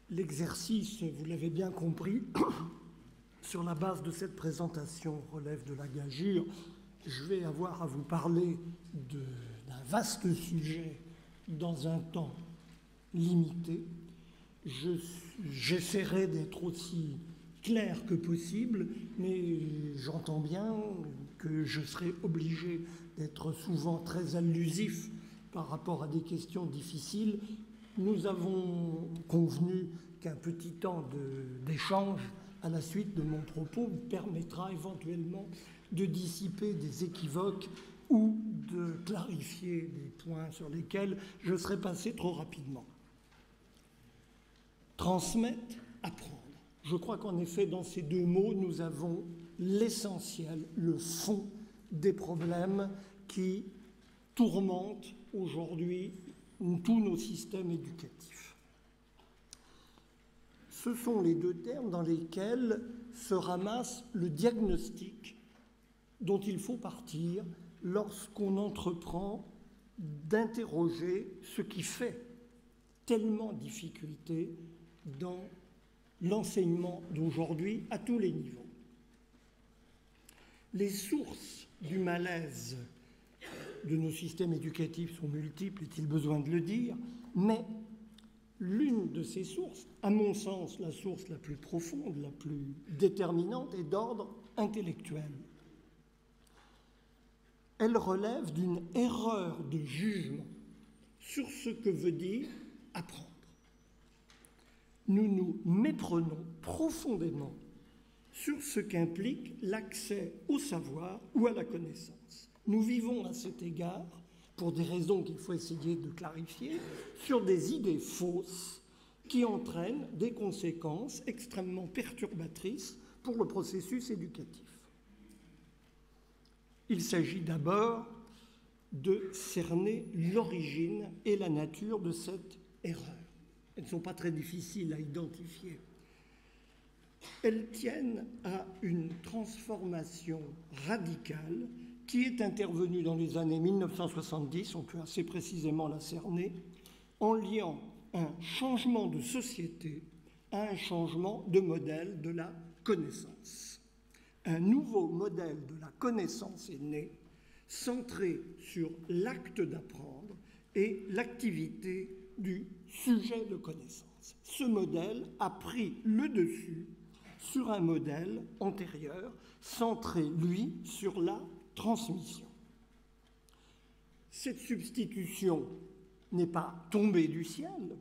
L'exercice, vous l'avez bien compris, sur la base de cette présentation relève de la gageure. Je vais avoir à vous parler d'un vaste sujet dans un temps limité. J'essaierai d'être aussi clair que possible, mais j'entends bien que je serai obligé d'être souvent très allusif par rapport à des questions difficiles. Nous avons convenu qu'un petit temps d'échange à la suite de mon propos permettra éventuellement de dissiper des équivoques ou de clarifier des points sur lesquels je serais passé trop rapidement. Transmettre, apprendre. Je crois qu'en effet, dans ces deux mots, nous avons l'essentiel, le fond des problèmes qui tourmentent aujourd'hui tous nos systèmes éducatifs. Ce sont les deux termes dans lesquels se ramasse le diagnostic dont il faut partir lorsqu'on entreprend d'interroger ce qui fait tellement difficulté dans l'enseignement d'aujourd'hui à tous les niveaux. Les sources du malaise de nos systèmes éducatifs sont multiples, est-il besoin de le dire, mais l'une de ces sources, à mon sens la source la plus profonde, la plus déterminante, est d'ordre intellectuel. Elle relève d'une erreur de jugement sur ce que veut dire apprendre. Nous nous méprenons profondément sur ce qu'implique l'accès au savoir ou à la connaissance. Nous vivons à cet égard, pour des raisons qu'il faut essayer de clarifier, sur des idées fausses qui entraînent des conséquences extrêmement perturbatrices pour le processus éducatif. Il s'agit d'abord de cerner l'origine et la nature de cette erreur. Elles ne sont pas très difficiles à identifier. Elles tiennent à une transformation radicale qui est intervenue dans les années 1970, on peut assez précisément la cerner, en liant un changement de société à un changement de modèle de la connaissance. Un nouveau modèle de la connaissance est né, centré sur l'acte d'apprendre et l'activité du sujet de connaissance. Ce modèle a pris le dessus sur un modèle antérieur, centré, lui, sur la transmission. Cette substitution n'est pas tombée du ciel,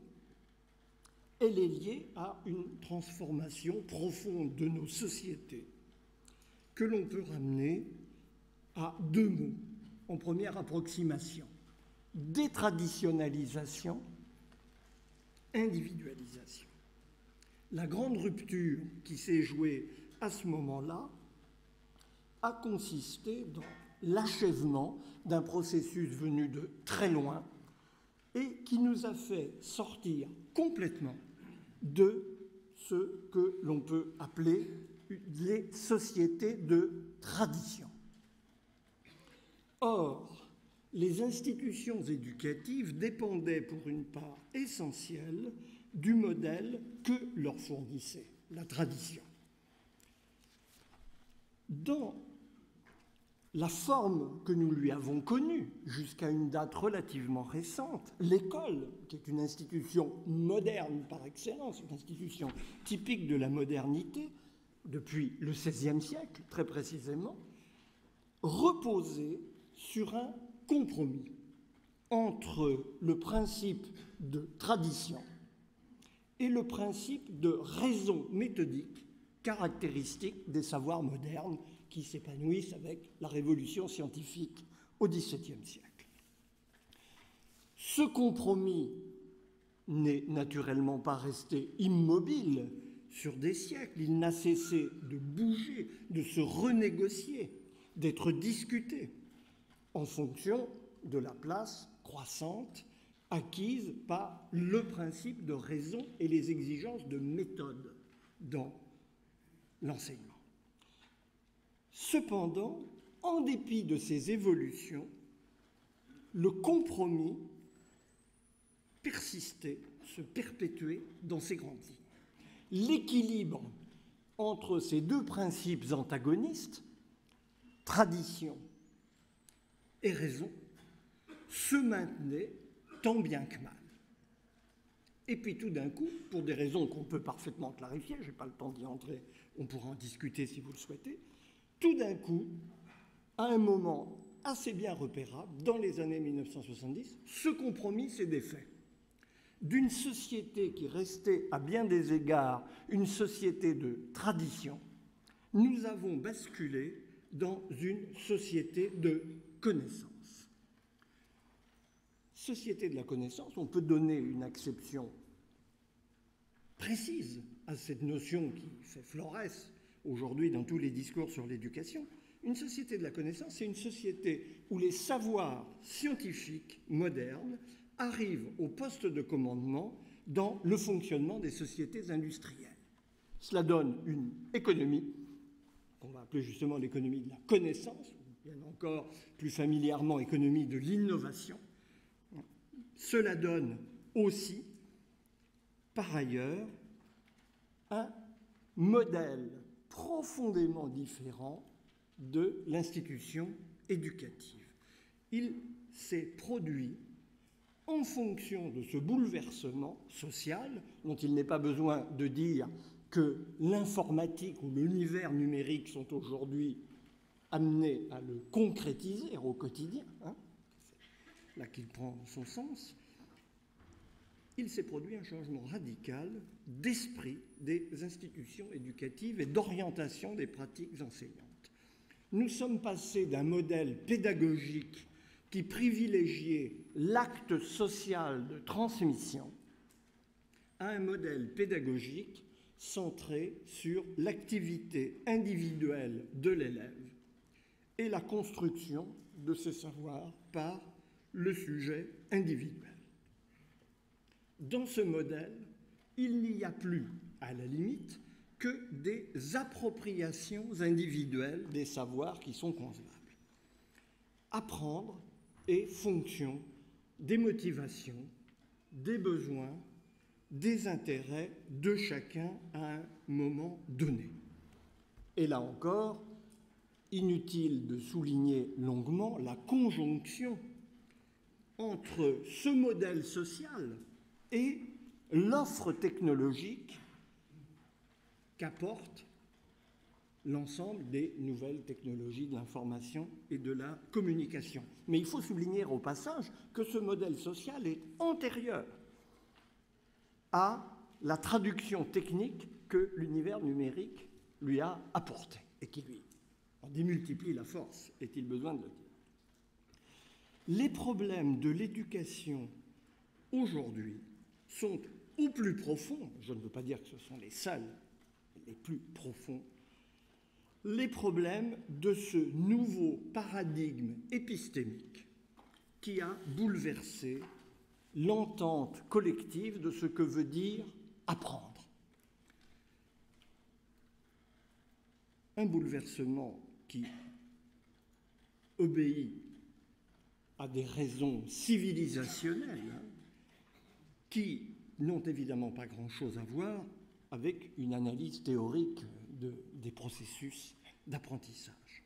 elle est liée à une transformation profonde de nos sociétés que l'on peut ramener à deux mots en première approximation: détraditionnalisation, individualisation. La grande rupture qui s'est jouée à ce moment-là a consisté dans l'achèvement d'un processus venu de très loin et qui nous a fait sortir complètement de ce que l'on peut appeler les sociétés de tradition. Or, les institutions éducatives dépendaient pour une part essentielle du modèle que leur fournissait la tradition. Dans la forme que nous lui avons connue jusqu'à une date relativement récente, l'école, qui est une institution moderne par excellence, une institution typique de la modernité, depuis le XVIe siècle très précisément, reposait sur un compromis entre le principe de tradition et le principe de raison méthodique caractéristique des savoirs modernes qui s'épanouissent avec la révolution scientifique au XVIIe siècle. Ce compromis n'est naturellement pas resté immobile sur des siècles, il n'a cessé de bouger, de se renégocier, d'être discuté en fonction de la place croissante acquise par le principe de raison et les exigences de méthode dans l'enseignement. Cependant, en dépit de ces évolutions, le compromis persistait se perpétuer dans ces grandes lignes. L'équilibre entre ces deux principes antagonistes, tradition et raison, se maintenait tant bien que mal. Et puis tout d'un coup, pour des raisons qu'on peut parfaitement clarifier, je n'ai pas le temps d'y entrer, on pourra en discuter si vous le souhaitez, tout d'un coup, à un moment assez bien repérable, dans les années 1970, ce compromis s'est défait. D'une société qui restait à bien des égards une société de tradition, nous avons basculé dans une société de connaissance. Société de la connaissance, on peut donner une acception précise à cette notion qui fait florès aujourd'hui dans tous les discours sur l'éducation. Une société de la connaissance, c'est une société où les savoirs scientifiques modernes arrivent au poste de commandement dans le fonctionnement des sociétés industrielles. Cela donne une économie, qu'on va appeler justement l'économie de la connaissance, ou bien encore plus familièrement économie de l'innovation. Cela donne aussi, par ailleurs, un modèle profondément différent de l'institution éducative. Il s'est produit en fonction de ce bouleversement social, dont il n'est pas besoin de dire que l'informatique ou l'univers numérique sont aujourd'hui amenés à le concrétiser au quotidien, c'est là qu'il prend son sens. Il s'est produit un changement radical d'esprit des institutions éducatives et d'orientation des pratiques enseignantes. Nous sommes passés d'un modèle pédagogique qui privilégiait l'acte social de transmission à un modèle pédagogique centré sur l'activité individuelle de l'élève et la construction de ses savoirs par le sujet individuel. Dans ce modèle, il n'y a plus, à la limite, que des appropriations individuelles des savoirs qui sont concevables. Apprendre est fonction des motivations, des besoins, des intérêts de chacun à un moment donné. Et là encore, inutile de souligner longuement la conjonction entre ce modèle social et l'offre technologique qu'apporte l'ensemble des nouvelles technologies de l'information et de la communication. Mais il faut souligner au passage que ce modèle social est antérieur à la traduction technique que l'univers numérique lui a apportée et qui lui en démultiplie la force, est-il besoin de le dire. Les problèmes de l'éducation aujourd'hui sont au plus profonds, je ne veux pas dire que ce sont les seuls, les plus profonds, les problèmes de ce nouveau paradigme épistémique qui a bouleversé l'entente collective de ce que veut dire apprendre. Un bouleversement qui obéit à des raisons civilisationnelles qui n'ont évidemment pas grand-chose à voir avec une analyse théorique des processus d'apprentissage.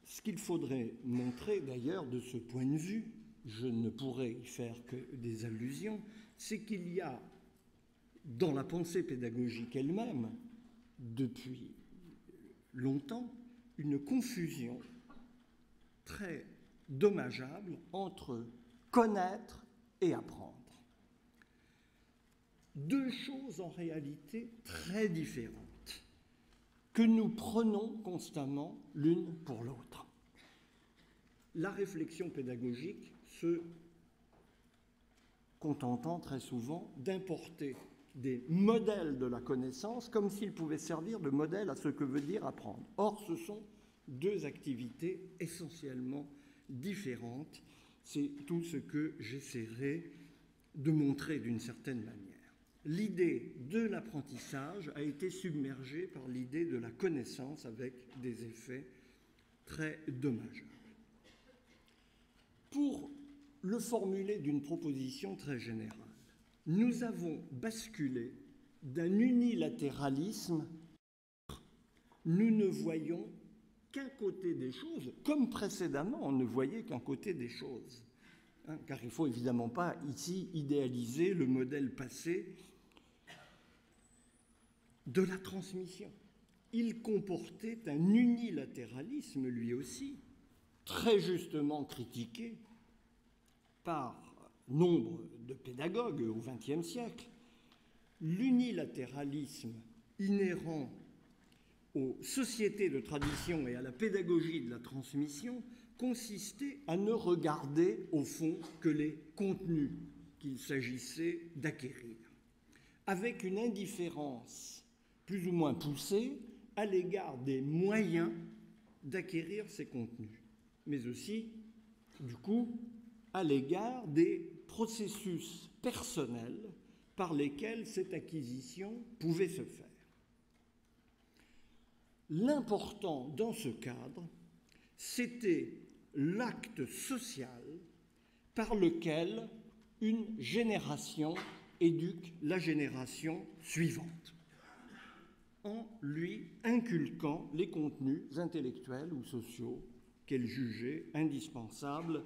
Ce qu'il faudrait montrer d'ailleurs de ce point de vue, je ne pourrais y faire que des allusions, c'est qu'il y a dans la pensée pédagogique elle-même, depuis longtemps, une confusion très dommageable entre connaître et apprendre. Deux choses en réalité très différentes que nous prenons constamment l'une pour l'autre. La réflexion pédagogique se contentant très souvent d'importer des modèles de la connaissance comme s'ils pouvaient servir de modèle à ce que veut dire apprendre. Or, ce sont deux activités essentiellement différentes. C'est tout ce que j'essaierai de montrer d'une certaine manière. L'idée de l'apprentissage a été submergée par l'idée de la connaissance avec des effets très dommageables. Pour le formuler d'une proposition très générale. Nous avons basculé d'un unilatéralisme, nous ne voyons qu'un côté des choses, comme précédemment on ne voyait qu'un côté des choses. Car il ne faut évidemment pas ici idéaliser le modèle passé de la transmission. Il comportait un unilatéralisme, lui aussi, très justement critiqué par nombre de pédagogues au XXe siècle. L'unilatéralisme inhérent aux sociétés de tradition et à la pédagogie de la transmission consistait à ne regarder au fond que les contenus qu'il s'agissait d'acquérir, avec une indifférence plus ou moins poussée à l'égard des moyens d'acquérir ces contenus, mais aussi, du coup, à l'égard des processus personnels par lesquels cette acquisition pouvait se faire. L'important dans ce cadre, c'était l'acte social par lequel une génération éduque la génération suivante, en lui inculquant les contenus intellectuels ou sociaux qu'elle jugeait indispensables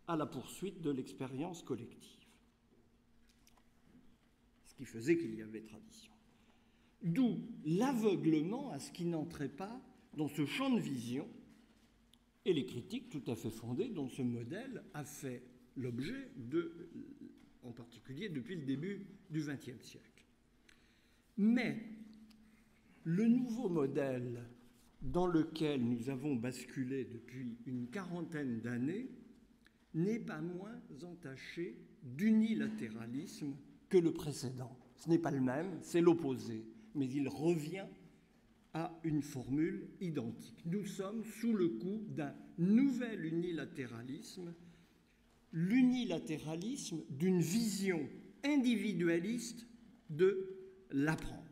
à la poursuite de l'expérience collective. Ce qui faisait qu'il y avait tradition. D'où l'aveuglement à ce qui n'entrait pas dans ce champ de vision et les critiques tout à fait fondées dont ce modèle a fait l'objet, en particulier depuis le début du XXe siècle. Mais le nouveau modèle dans lequel nous avons basculé depuis une quarantaine d'années n'est pas moins entaché d'unilatéralisme que le précédent. Ce n'est pas le même, c'est l'opposé, mais il revient à une formule identique. Nous sommes sous le coup d'un nouvel unilatéralisme, l'unilatéralisme d'une vision individualiste de l'apprendre.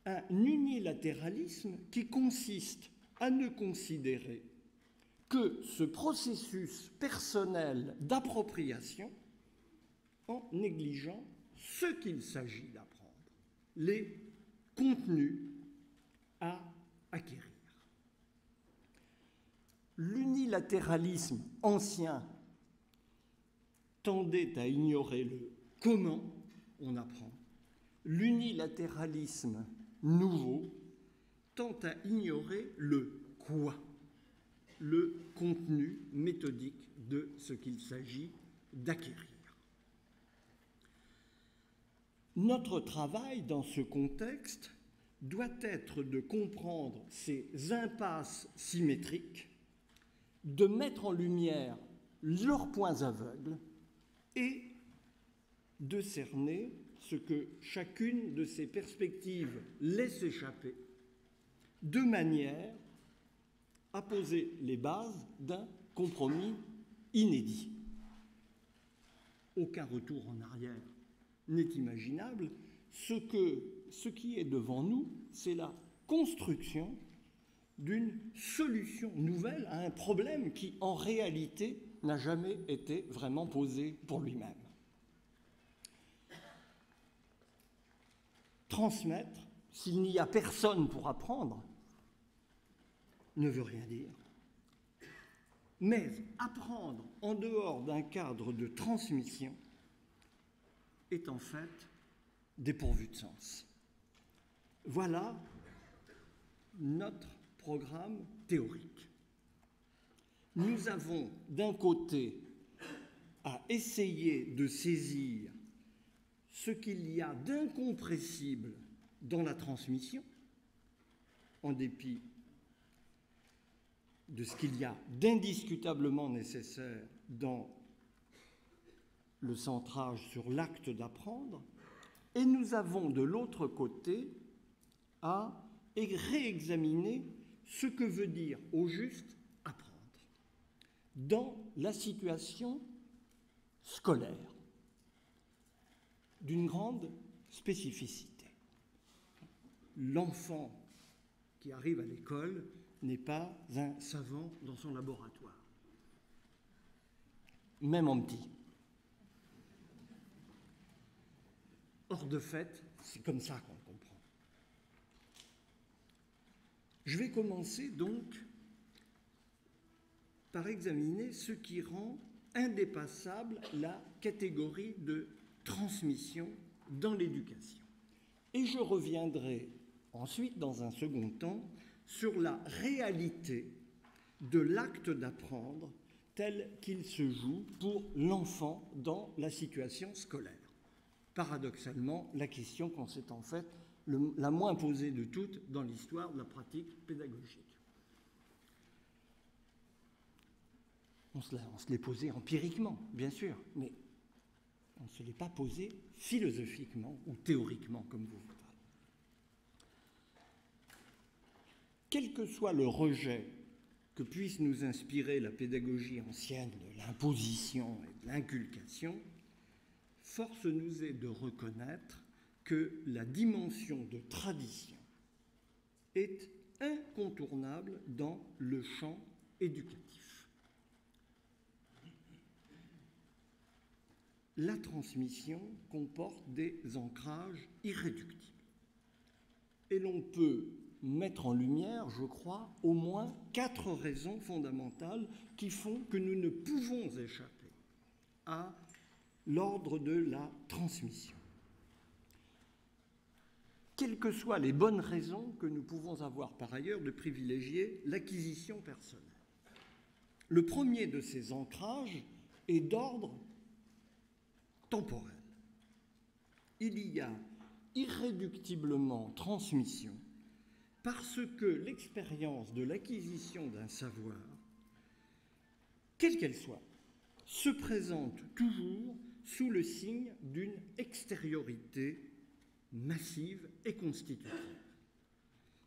Un unilatéralisme qui consiste à ne considérer que ce processus personnel d'appropriation en négligeant ce qu'il s'agit d'apprendre, les contenus à acquérir. L'unilatéralisme ancien tendait à ignorer le comment on apprend. L'unilatéralisme nouveau tend à ignorer le quoi, le contenu méthodique de ce qu'il s'agit d'acquérir. Notre travail dans ce contexte doit être de comprendre ces impasses symétriques, de mettre en lumière leurs points aveugles et de cerner ce que chacune de ces perspectives laisse échapper, de manière à poser les bases d'un compromis inédit. Aucun retour en arrière n'est imaginable. Ce qui est devant nous, c'est la construction d'une solution nouvelle à un problème qui, en réalité, n'a jamais été vraiment posé pour lui-même. Transmettre, s'il n'y a personne pour apprendre, ne veut rien dire. Mais apprendre en dehors d'un cadre de transmission est en fait dépourvu de sens. Voilà notre programme théorique. Nous avons d'un côté à essayer de saisir ce qu'il y a d'incompressible dans la transmission, en dépit de ce qu'il y a d'indiscutablement nécessaire dans le centrage sur l'acte d'apprendre, et nous avons de l'autre côté à réexaminer ce que veut dire au juste apprendre dans la situation scolaire d'une grande spécificité. L'enfant qui arrive à l'école n'est pas un savant dans son laboratoire. même en petit. Or, de fait, c'est comme ça qu'on le comprend. Je vais commencer donc par examiner ce qui rend indépassable la catégorie de transmission dans l'éducation. Et je reviendrai ensuite, dans un second temps, sur la réalité de l'acte d'apprendre tel qu'il se joue pour l'enfant dans la situation scolaire. Paradoxalement, la question qu'on s'est en fait la moins posée de toutes dans l'histoire de la pratique pédagogique. On se l'est posée empiriquement, bien sûr, mais on ne se l'est pas posée philosophiquement ou théoriquement, comme vous voudrez. Quel que soit le rejet que puisse nous inspirer la pédagogie ancienne de l'imposition et de l'inculcation, force nous est de reconnaître que la dimension de tradition est incontournable dans le champ éducatif. La transmission comporte des ancrages irréductibles. Et l'on peut mettre en lumière, je crois, au moins 4 raisons fondamentales qui font que nous ne pouvons échapper à l'ordre de la transmission. Quelles que soient les bonnes raisons que nous pouvons avoir par ailleurs de privilégier l'acquisition personnelle. Le premier de ces ancrages est d'ordre temporel. Il y a irréductiblement transmission parce que l'expérience de l'acquisition d'un savoir, quelle qu'elle soit, se présente toujours sous le signe d'une extériorité massive et constitutive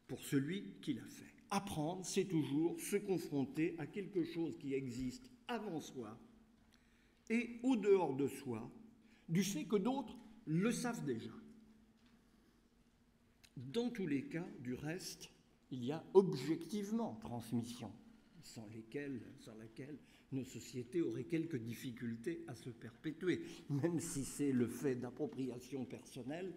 pour celui qui l'a fait. Apprendre, c'est toujours se confronter à quelque chose qui existe avant soi et au dehors de soi, du fait que d'autres le savent déjà. Dans tous les cas, du reste, il y a objectivement transmission, sans laquelle nos sociétés auraient quelques difficultés à se perpétuer. Même si c'est le fait d'appropriation personnelle,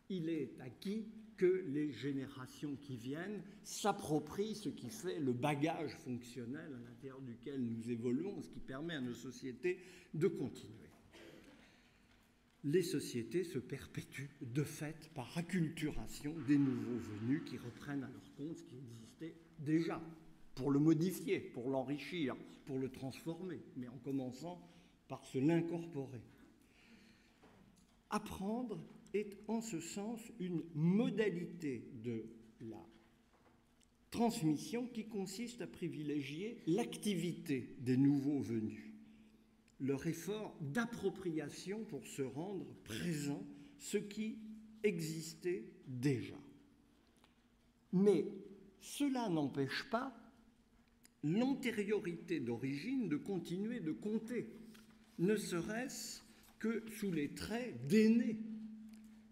il est acquis que les générations qui viennent s'approprient ce qui fait le bagage fonctionnel à l'intérieur duquel nous évoluons, ce qui permet à nos sociétés de continuer. Les sociétés se perpétuent de fait par acculturation des nouveaux venus qui reprennent à leur compte ce qui existait déjà, pour le modifier, pour l'enrichir, pour le transformer, mais en commençant par se l'incorporer. Apprendre est en ce sens une modalité de la transmission qui consiste à privilégier l'activité des nouveaux venus, leur effort d'appropriation pour se rendre présent, ce qui existait déjà. Mais cela n'empêche pas l'antériorité d'origine de continuer de compter, ne serait-ce que sous les traits d'aînés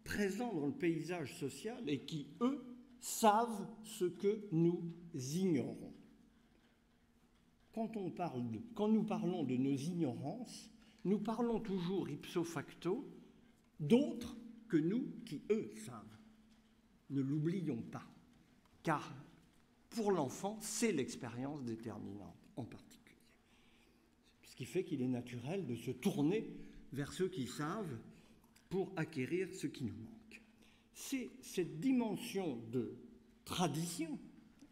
présents dans le paysage social et qui, eux, savent ce que nous ignorons. Quand nous parlons de nos ignorances, nous parlons toujours ipso facto d'autres que nous qui, eux, savent. Ne l'oublions pas, car pour l'enfant, c'est l'expérience déterminante en particulier. Ce qui fait qu'il est naturel de se tourner vers ceux qui savent pour acquérir ce qui nous manque. C'est cette dimension de tradition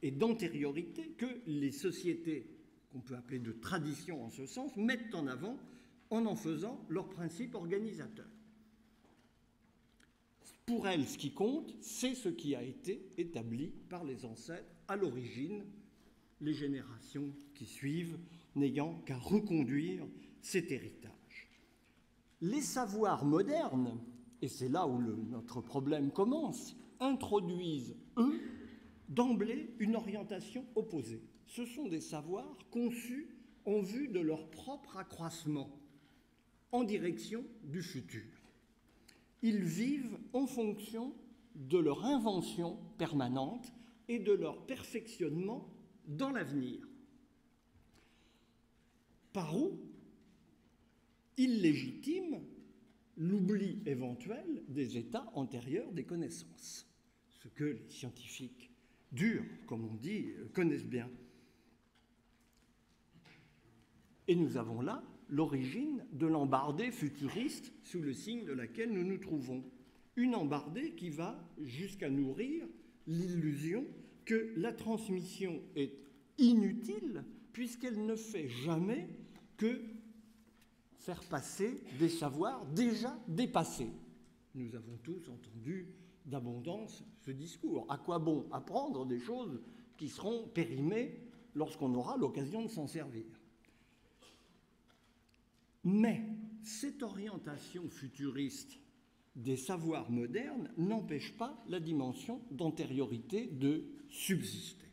et d'antériorité que les sociétés qu'on peut appeler de tradition en ce sens, mettent en avant en faisant leur principe organisateur. Pour elles, ce qui compte, c'est ce qui a été établi par les ancêtres à l'origine, les générations qui suivent n'ayant qu'à reconduire cet héritage. Les savoirs modernes, et c'est là où notre problème commence, introduisent, eux, d'emblée une orientation opposée. Ce sont des savoirs conçus en vue de leur propre accroissement, en direction du futur. Ils vivent en fonction de leur invention permanente et de leur perfectionnement dans l'avenir. Par où? il légitime l'oubli éventuel des états antérieurs des connaissances, ce que les scientifiques durs, comme on dit, connaissent bien. Et nous avons là l'origine de l'embardée futuriste sous le signe de laquelle nous nous trouvons. Une embardée qui va jusqu'à nourrir l'illusion que la transmission est inutile puisqu'elle ne fait jamais que faire passer des savoirs déjà dépassés. Nous avons tous entendu d'abondance ce discours. À quoi bon apprendre des choses qui seront périmées lorsqu'on aura l'occasion de s'en servir? Mais cette orientation futuriste des savoirs modernes n'empêche pas la dimension d'antériorité de subsister.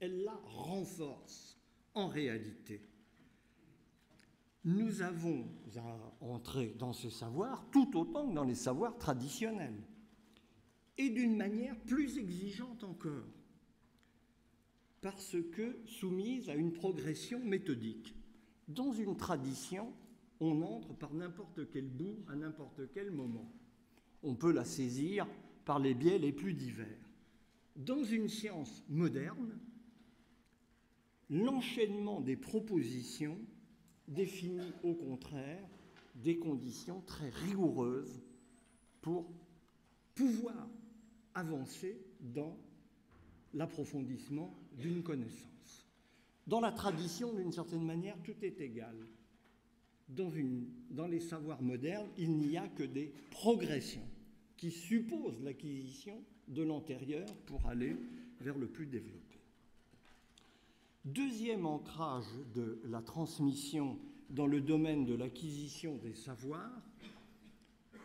Elle la renforce en réalité. Nous avons à entrer dans ces savoirs tout autant que dans les savoirs traditionnels, et d'une manière plus exigeante encore, parce que soumise à une progression méthodique. Dans une tradition, on entre par n'importe quel bout à n'importe quel moment. On peut la saisir par les biais les plus divers. Dans une science moderne, l'enchaînement des propositions définit au contraire des conditions très rigoureuses pour pouvoir avancer dans l'approfondissement d'une connaissance. Dans la tradition, d'une certaine manière, tout est égal. Dans les savoirs modernes, il n'y a que des progressions qui supposent l'acquisition de l'antérieur pour aller vers le plus développé. Deuxième ancrage de la transmission dans le domaine de l'acquisition des savoirs,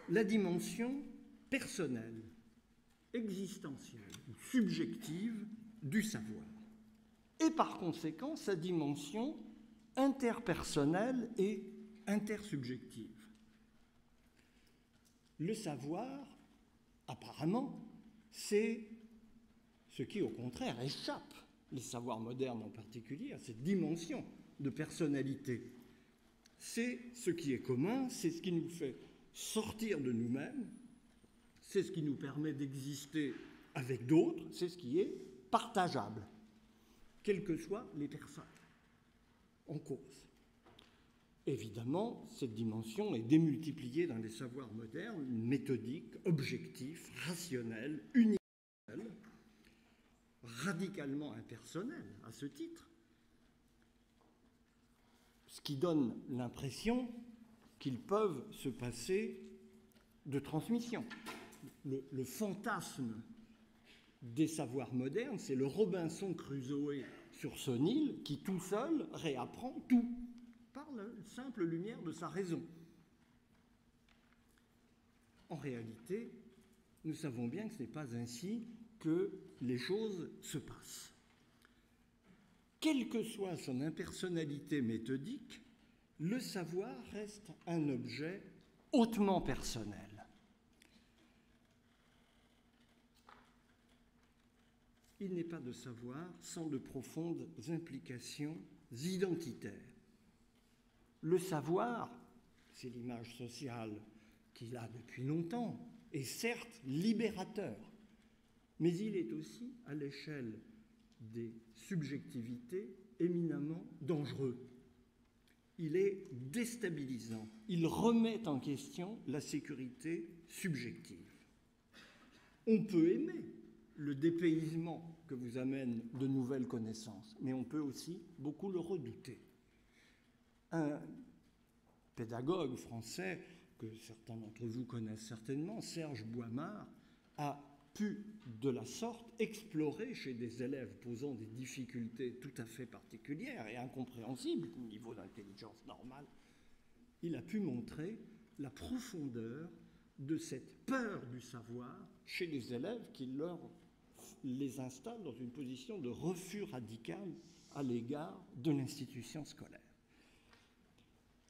la dimension personnelle, existentielle ou subjective du savoir. Et par conséquent, sa dimension interpersonnelle et intersubjective. Le savoir, apparemment, c'est ce qui, au contraire, échappe, les savoirs modernes en particulier, à cette dimension de personnalité. C'est ce qui est commun, c'est ce qui nous fait sortir de nous-mêmes, c'est ce qui nous permet d'exister avec d'autres, c'est ce qui est partageable, quelles que soient les personnes en cause. Évidemment, cette dimension est démultipliée dans les savoirs modernes, méthodique, objectif, rationnel, universel, radicalement impersonnel à ce titre, ce qui donne l'impression qu'ils peuvent se passer de transmission. Le fantasme des savoirs modernes, c'est le Robinson Crusoe sur son île qui tout seul réapprend tout par la simple lumière de sa raison. En réalité, nous savons bien que ce n'est pas ainsi que les choses se passent. Quelle que soit son impersonnalité méthodique, le savoir reste un objet hautement personnel. Il n'est pas de savoir sans de profondes implications identitaires. Le savoir, c'est l'image sociale qu'il a depuis longtemps, est certes libérateur, mais il est aussi, à l'échelle des subjectivités, éminemment dangereux. Il est déstabilisant. Il remet en question la sécurité subjective. On peut aimer le dépaysement que vous amène de nouvelles connaissances, mais on peut aussi beaucoup le redouter. Un pédagogue français que certains d'entre vous connaissent certainement, Serge Boimard, a pu de la sorte explorer chez des élèves posant des difficultés tout à fait particulières et incompréhensibles au niveau d'intelligence normale, il a pu montrer la profondeur de cette peur du savoir chez les élèves qui les installe dans une position de refus radical à l'égard de l'institution scolaire.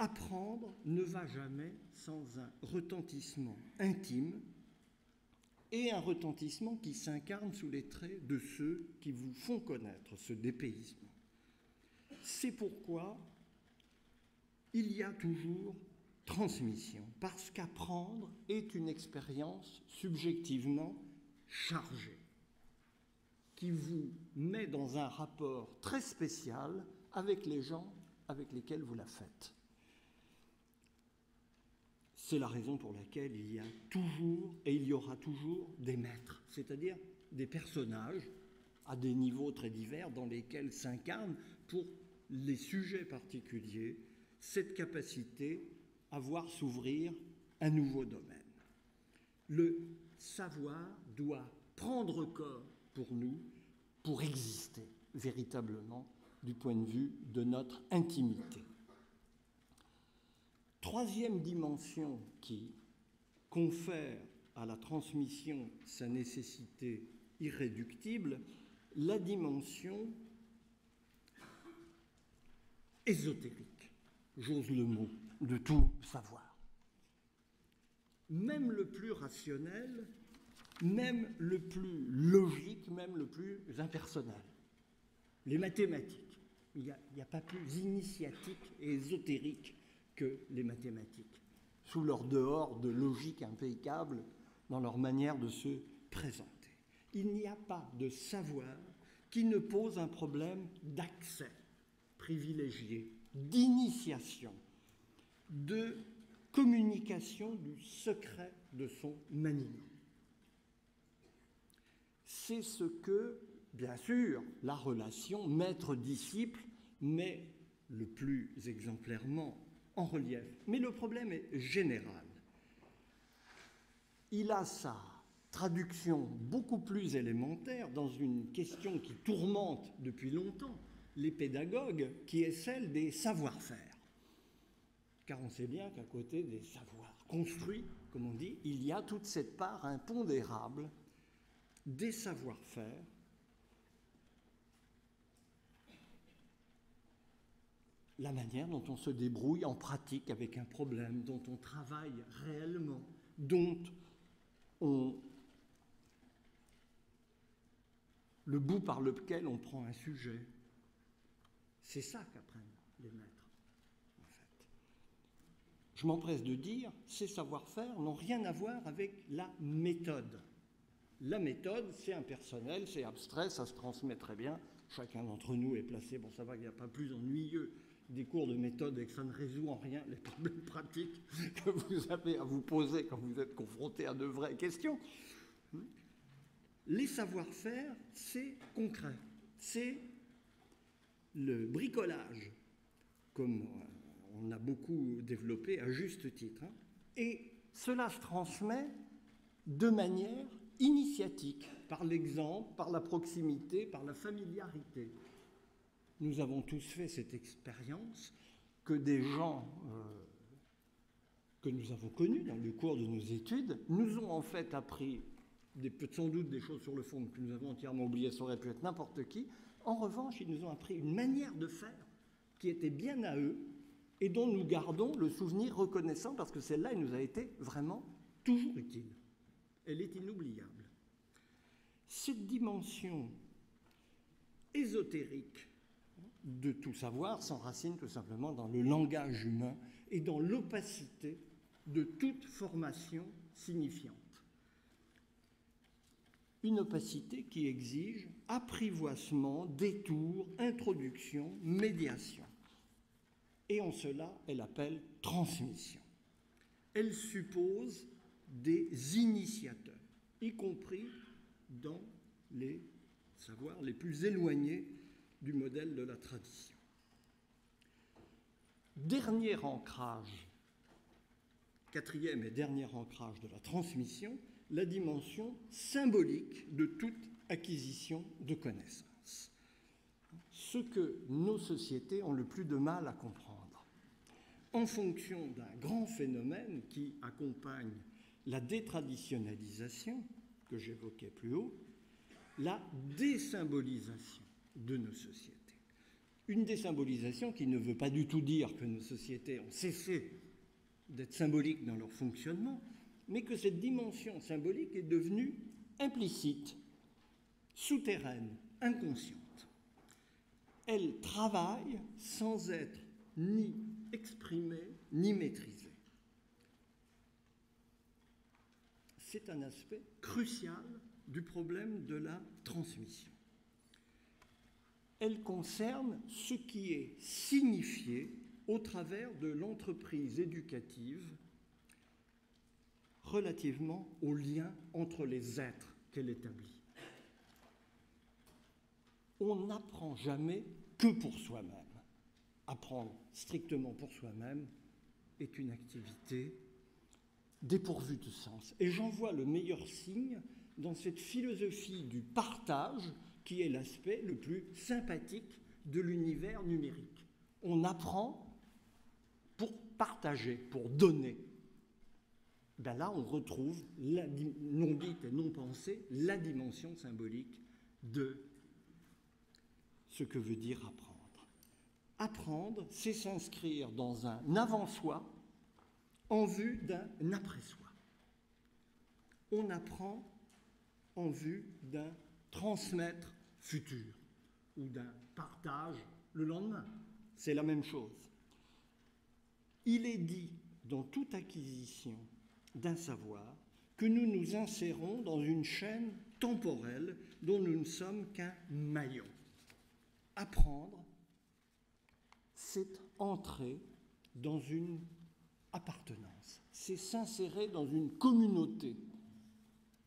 Apprendre ne va jamais sans un retentissement intime et un retentissement qui s'incarne sous les traits de ceux qui vous font connaître ce dépaysement. C'est pourquoi il y a toujours transmission, parce qu'apprendre est une expérience subjectivement chargée, qui vous met dans un rapport très spécial avec les gens avec lesquels vous la faites. C'est la raison pour laquelle il y a toujours et il y aura toujours des maîtres, c'est-à-dire des personnages à des niveaux très divers dans lesquels s'incarne pour les sujets particuliers cette capacité à voir s'ouvrir un nouveau domaine. Le savoir doit prendre corps pour nous, pour exister véritablement du point de vue de notre intimité. Troisième dimension qui confère à la transmission sa nécessité irréductible, la dimension ésotérique, j'ose le mot, de tout savoir. Même le plus rationnel, même le plus logique, même le plus impersonnel. Les mathématiques, il n'y a pas plus initiatique et ésotérique que les mathématiques, sous leur dehors de logique impeccable dans leur manière de se présenter. Il n'y a pas de savoir qui ne pose un problème d'accès privilégié, d'initiation, de communication du secret de son maniement. C'est ce que, bien sûr, la relation maître-disciple met le plus exemplairement en relief. Mais le problème est général. Il a sa traduction beaucoup plus élémentaire dans une question qui tourmente depuis longtemps les pédagogues, qui est celle des savoir-faire. Car on sait bien qu'à côté des savoirs construits, comme on dit, il y a toute cette part impondérable des savoir-faire la manière dont on se débrouille en pratique avec un problème, dont on travaille réellement, dont le bout par lequel on prend un sujet. C'est ça qu'apprennent les maîtres, en fait. Je m'empresse de dire, ces savoir-faire n'ont rien à voir avec la méthode. La méthode, c'est impersonnel, c'est abstrait, ça se transmet très bien. Chacun d'entre nous est placé pour savoir qu'il n'y a pas plus ennuyeux des cours de méthode et que ça ne résout en rien les problèmes pratiques que vous avez à vous poser quand vous êtes confronté à de vraies questions. Les savoir-faire, c'est concret, c'est le bricolage, comme on a beaucoup développé à juste titre. Et cela se transmet de manière initiatique, par l'exemple, par la proximité, par la familiarité. Nous avons tous fait cette expérience que des gens que nous avons connus dans le cours de nos études nous ont en fait appris sans doute des choses sur le fond que nous avons entièrement oubliées, ça aurait pu être n'importe qui. En revanche, ils nous ont appris une manière de faire qui était bien à eux et dont nous gardons le souvenir reconnaissant parce que celle-là, elle nous a été vraiment toujours utile. Elle est inoubliable. Cette dimension ésotérique de tout savoir s'enracine tout simplement dans le langage humain et dans l'opacité de toute formation signifiante. Une opacité qui exige apprivoisement, détour, introduction, médiation. Et en cela, elle appelle transmission. Elle suppose des initiateurs, y compris dans les savoirs les plus éloignés du modèle de la tradition. Dernier ancrage, quatrième et dernier ancrage de la transmission, la dimension symbolique de toute acquisition de connaissances. Ce que nos sociétés ont le plus de mal à comprendre. En fonction d'un grand phénomène qui accompagne la détraditionnalisation, que j'évoquais plus haut, la désymbolisation de nos sociétés. Une désymbolisation qui ne veut pas du tout dire que nos sociétés ont cessé d'être symboliques dans leur fonctionnement, mais que cette dimension symbolique est devenue implicite, souterraine, inconsciente. Elle travaille sans être ni exprimer, ni maîtriser. C'est un aspect crucial du problème de la transmission. Elle concerne ce qui est signifié au travers de l'entreprise éducative relativement au lien entre les êtres qu'elle établit. On n'apprend jamais que pour soi-même. Apprendre strictement pour soi-même est une activité dépourvue de sens. Et j'en vois le meilleur signe dans cette philosophie du partage qui est l'aspect le plus sympathique de l'univers numérique. On apprend pour partager, pour donner. Ben là, on retrouve, non dite et non pensée, la dimension symbolique de ce que veut dire apprendre. Apprendre, c'est s'inscrire dans un avant-soi en vue d'un après-soi. On apprend en vue d'un transmettre futur ou d'un partage le lendemain. C'est la même chose. Il est dit dans toute acquisition d'un savoir que nous nous insérons dans une chaîne temporelle dont nous ne sommes qu'un maillon. Apprendre, c'est entrer dans une appartenance, c'est s'insérer dans une communauté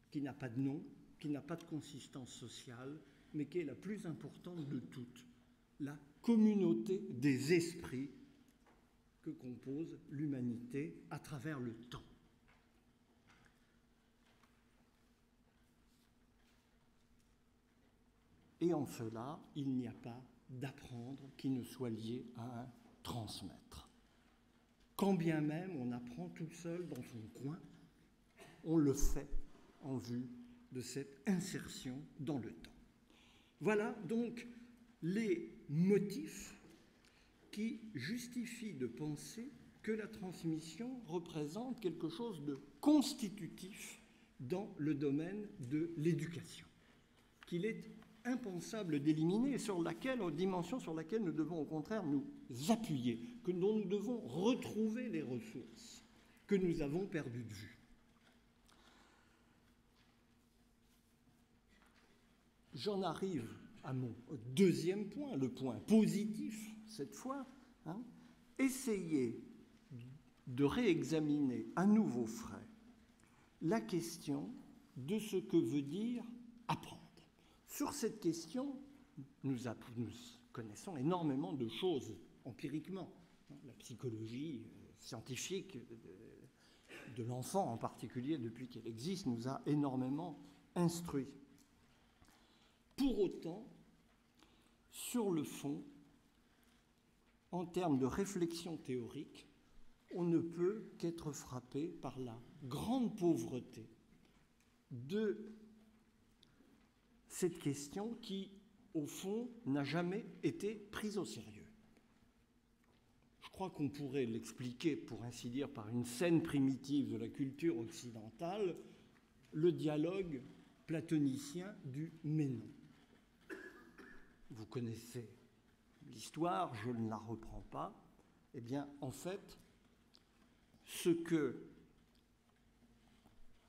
qui n'a pas de nom, qui n'a pas de consistance sociale, mais qui est la plus importante de toutes, la communauté des esprits que compose l'humanité à travers le temps. Et en cela, il n'y a pas d'apprendre qui ne soit lié à un transmettre. Quand bien même on apprend tout seul dans son coin, on le fait en vue de cette insertion dans le temps. Voilà donc les motifs qui justifient de penser que la transmission représente quelque chose de constitutif dans le domaine de l'éducation, qu'il est impensable d'éliminer et sur laquelle, dimension sur laquelle nous devons au contraire nous appuyer, dont nous devons retrouver les ressources que nous avons perdues de vue. J'en arrive à mon deuxième point, le point positif cette fois, essayer de réexaminer à nouveau frais la question de ce que veut dire apprendre. Sur cette question, nous connaissons énormément de choses empiriquement. La psychologie scientifique de l'enfant en particulier, depuis qu'elle existe, nous a énormément instruits. Pour autant, sur le fond, en termes de réflexion théorique, on ne peut qu'être frappé par la grande pauvreté de cette question qui, au fond, n'a jamais été prise au sérieux. Je crois qu'on pourrait l'expliquer, pour ainsi dire, par une scène primitive de la culture occidentale, le dialogue platonicien du Ménon. Vous connaissez l'histoire, je ne la reprends pas. Eh bien, en fait, ce que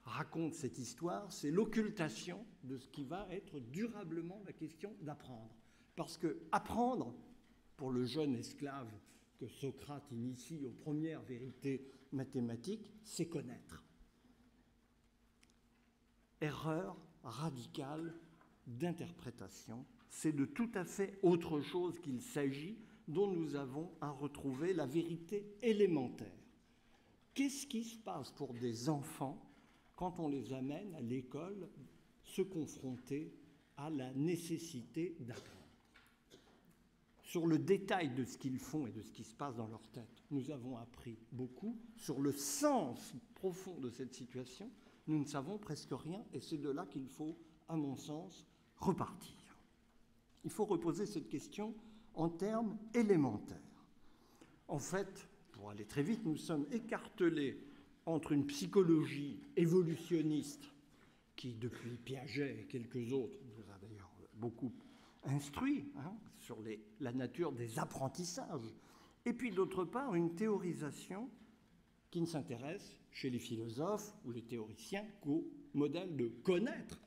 raconte cette histoire, c'est l'occultation de ce qui va être durablement la question d'apprendre. Parce que apprendre, pour le jeune esclave que Socrate initie aux premières vérités mathématiques, c'est connaître. Erreur radicale d'interprétation, c'est de tout à fait autre chose qu'il s'agit, dont nous avons à retrouver la vérité élémentaire. Qu'est-ce qui se passe pour des enfants quand on les amène à l'école se confronter à la nécessité d'apprendre? Sur le détail de ce qu'ils font et de ce qui se passe dans leur tête, nous avons appris beaucoup. Sur le sens profond de cette situation, nous ne savons presque rien, et c'est de là qu'il faut, à mon sens, repartir. Il faut reposer cette question en termes élémentaires. En fait, pour aller très vite, nous sommes écartelés entre une psychologie évolutionniste qui, depuis Piaget et quelques autres, nous a d'ailleurs beaucoup instruit sur la nature des apprentissages Et puis d'autre part, une théorisation qui ne s'intéresse chez les philosophes ou les théoriciens qu'au modèle de connaître.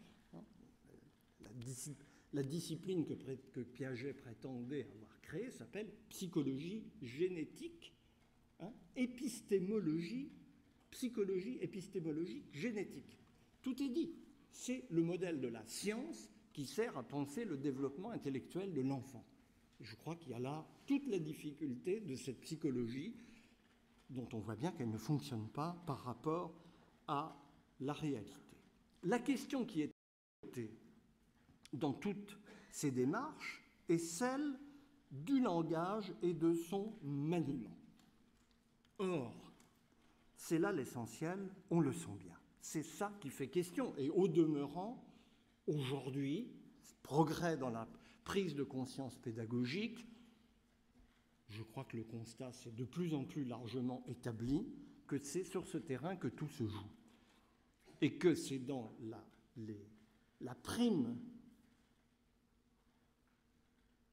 La discipline que Piaget prétendait avoir créée s'appelle psychologie génétique, épistémologie, psychologie épistémologique génétique. Tout est dit. C'est le modèle de la science qui sert à penser le développement intellectuel de l'enfant. Je crois qu'il y a là toute la difficulté de cette psychologie dont on voit bien qu'elle ne fonctionne pas par rapport à la réalité. La question qui est posée dans toutes ces démarches est celle du langage et de son maniement. Or, c'est là l'essentiel, on le sent bien. C'est ça qui fait question. Et au demeurant, aujourd'hui, progrès dans la prise de conscience pédagogique, je crois que le constat s'est de plus en plus largement établi que c'est sur ce terrain que tout se joue. Et que c'est dans la prime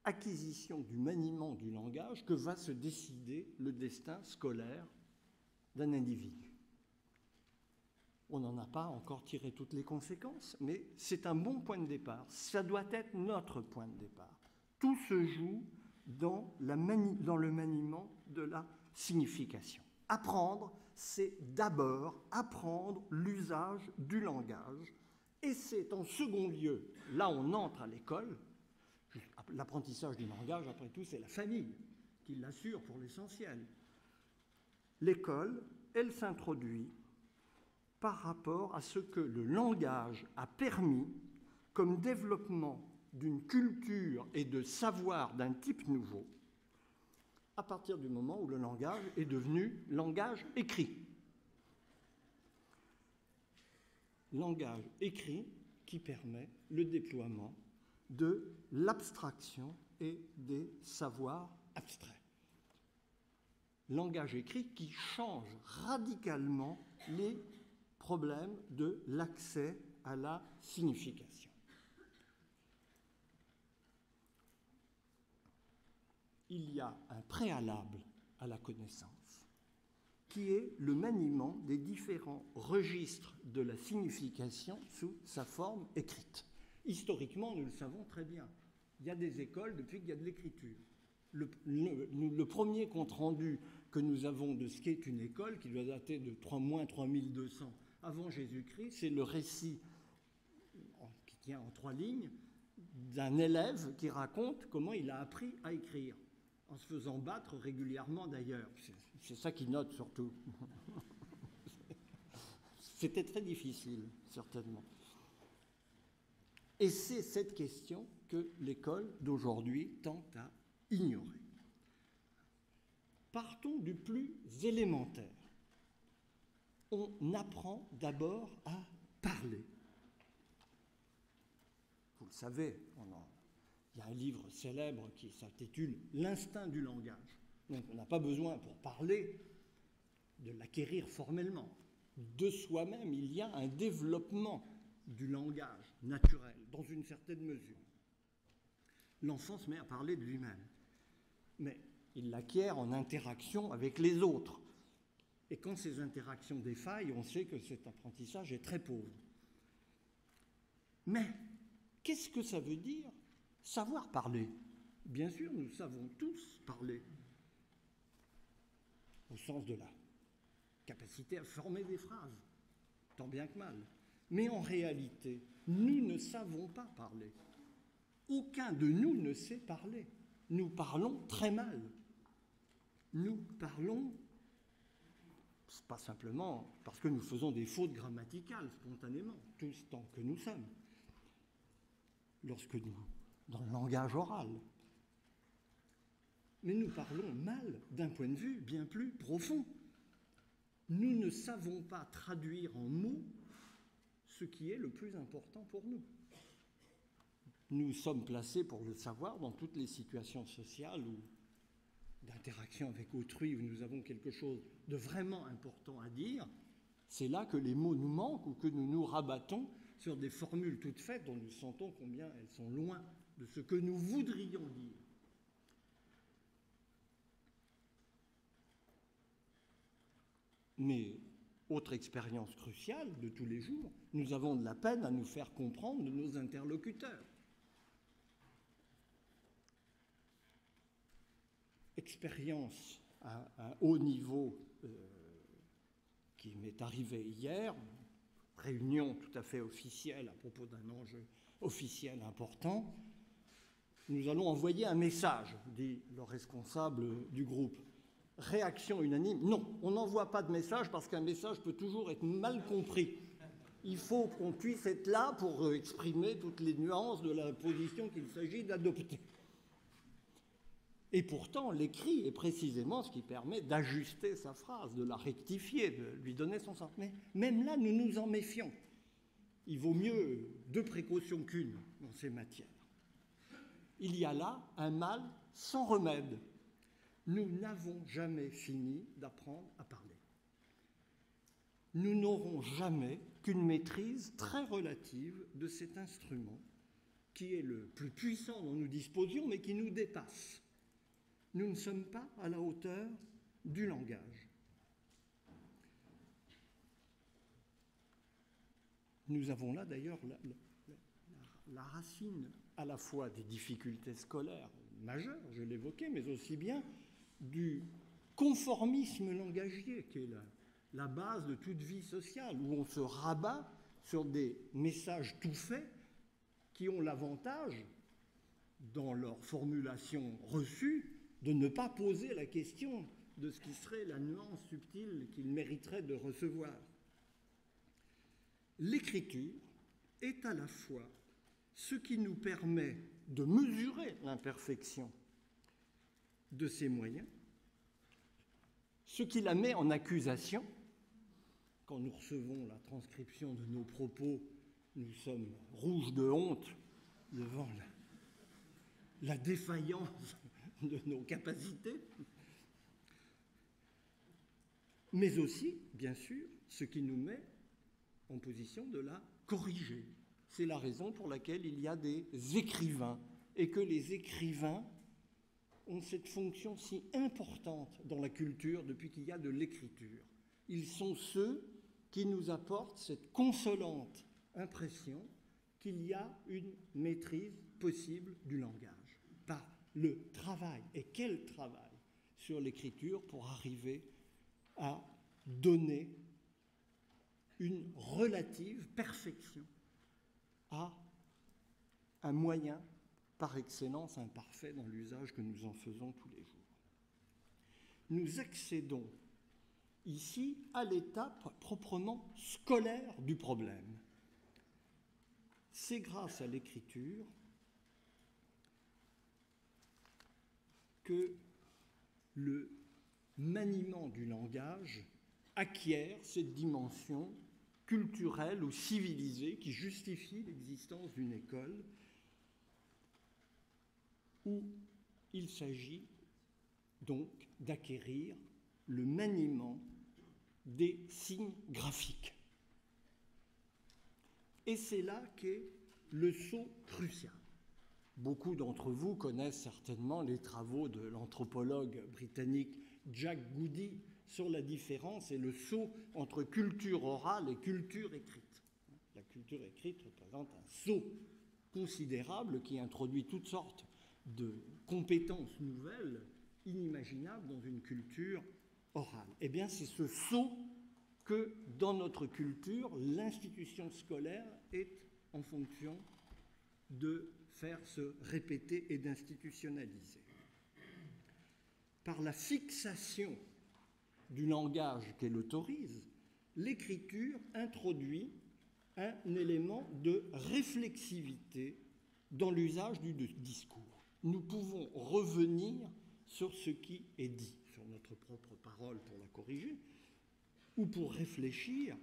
acquisition du maniement du langage que va se décider le destin scolaire d'un individu. On n'en a pas encore tiré toutes les conséquences, mais c'est un bon point de départ. Ça doit être notre point de départ. Tout se joue dans le maniement de la signification. Apprendre, c'est d'abord apprendre l'usage du langage, et c'est en second lieu, là on entre à l'école. L'apprentissage du langage, après tout, c'est la famille qui l'assure pour l'essentiel. L'école, elle s'introduit par rapport à ce que le langage a permis comme développement d'une culture et de savoir d'un type nouveau, à partir du moment où le langage est devenu langage écrit. Langage écrit qui permet le déploiement de l'abstraction et des savoirs abstraits. Langage écrit qui change radicalement les problèmes de l'accès à la signification. Il y a un préalable à la connaissance, qui est le maniement des différents registres de la signification sous sa forme écrite. Historiquement, nous le savons très bien. Il y a des écoles depuis qu'il y a de l'écriture. Le premier compte-rendu que nous avons de ce qu'est une école, qui doit dater de moins 3200 avant Jésus-Christ, c'est le récit qui tient en 3 lignes d'un élève qui raconte comment il a appris à écrire, en se faisant battre régulièrement d'ailleurs. C'est ça qu'il note surtout. C'était très difficile, certainement. Et c'est cette question que l'école d'aujourd'hui tente à ignorer. Partons du plus élémentaire. On apprend d'abord à parler. Vous le savez, il y a un livre célèbre qui s'intitule « L'instinct du langage ». Donc on n'a pas besoin, pour parler, de l'acquérir formellement. De soi-même, il y a un développement du langage naturel, dans une certaine mesure. L'enfant se met à parler de lui-même, mais il l'acquiert en interaction avec les autres. Et quand ces interactions défaillent, on sait que cet apprentissage est très pauvre. Mais qu'est-ce que ça veut dire savoir parler? Bien sûr, nous savons tous parler, au sens de la capacité à former des phrases, tant bien que mal. Mais en réalité, nous ne savons pas parler. Aucun de nous ne sait parler. Nous parlons très mal. Nous parlons, pas simplement parce que nous faisons des fautes grammaticales spontanément, tous tant que nous sommes, dans le langage oral. Mais nous parlons mal d'un point de vue bien plus profond. Nous ne savons pas traduire en mots ce qui est le plus important pour nous. Nous sommes placés pour le savoir dans toutes les situations sociales ou d'interaction avec autrui où nous avons quelque chose de vraiment important à dire. C'est là que les mots nous manquent ou que nous nous rabattons sur des formules toutes faites dont nous sentons combien elles sont loin de ce que nous voudrions dire. Mais, autre expérience cruciale de tous les jours, nous avons de la peine à nous faire comprendre de nos interlocuteurs. Expérience à un haut niveau qui m'est arrivée hier, réunion tout à fait officielle à propos d'un enjeu officiel important. Nous allons envoyer un message, dit le responsable du groupe. Réaction unanime, non, on n'envoie pas de message parce qu'un message peut toujours être mal compris. Il faut qu'on puisse être là pour exprimer toutes les nuances de la position qu'il s'agit d'adopter. Et pourtant, l'écrit est précisément ce qui permet d'ajuster sa phrase, de la rectifier, de lui donner son sens. Mais même là, nous nous en méfions. Il vaut mieux 2 précautions qu'une dans ces matières. Il y a là un mal sans remède. Nous n'avons jamais fini d'apprendre à parler. Nous n'aurons jamais qu'une maîtrise très relative de cet instrument qui est le plus puissant dont nous disposions, mais qui nous dépasse. Nous ne sommes pas à la hauteur du langage. Nous avons là d'ailleurs la racine à la fois des difficultés scolaires majeures, je l'évoquais, mais aussi bien du conformisme langagier qui est la base de toute vie sociale, où on se rabat sur des messages tout faits qui ont l'avantage, dans leur formulation reçue, de ne pas poser la question de ce qui serait la nuance subtile qu'ils mériteraient de recevoir. L'écriture est à la fois ce qui nous permet de mesurer l'imperfection de ces moyens, ce qui la met en accusation. Quand nous recevons la transcription de nos propos, nous sommes rouges de honte devant la défaillance de nos capacités, mais aussi, bien sûr, ce qui nous met en position de la corriger. C'est la raison pour laquelle il y a des écrivains et que les écrivains ont cette fonction si importante dans la culture depuis qu'il y a de l'écriture. Ils sont ceux qui nous apportent cette consolante impression qu'il y a une maîtrise possible du langage par le travail. Et quel travail sur l'écriture pour arriver à donner une relative perfection à un moyen par excellence imparfait dans l'usage que nous en faisons tous les jours. Nous accédons ici à l'étape proprement scolaire du problème. C'est grâce à l'écriture que le maniement du langage acquiert cette dimension culturelle ou civilisée qui justifie l'existence d'une école où il s'agit donc d'acquérir le maniement des signes graphiques. Et c'est là qu'est le saut crucial. Beaucoup d'entre vous connaissent certainement les travaux de l'anthropologue britannique Jack Goody sur la différence et le saut entre culture orale et culture écrite. La culture écrite représente un saut considérable qui introduit toutes sortes de compétences nouvelles, inimaginables dans une culture orale. Eh bien, c'est ce saut que, dans notre culture, l'institution scolaire est en fonction de faire se répéter et d'institutionnaliser. Par la fixation du langage qu'elle autorise, l'écriture introduit un élément de réflexivité dans l'usage du discours. Nous pouvons revenir sur ce qui est dit, sur notre propre parole pour la corriger, ou pour réfléchir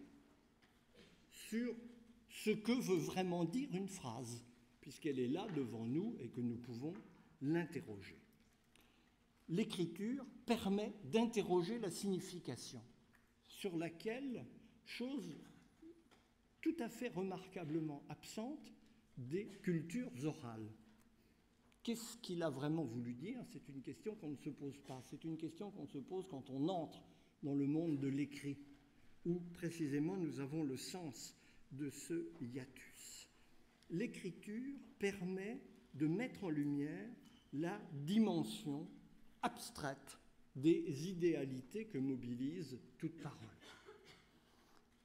sur ce que veut vraiment dire une phrase, puisqu'elle est là devant nous et que nous pouvons l'interroger. L'écriture permet d'interroger la signification, sur laquelle, chose tout à fait remarquablement absente des cultures orales. Qu'est-ce qu'il a vraiment voulu dire? C'est une question qu'on ne se pose pas. C'est une question qu'on se pose quand on entre dans le monde de l'écrit, où précisément nous avons le sens de ce hiatus. L'écriture permet de mettre en lumière la dimension abstraite des idéalités que mobilise toute parole.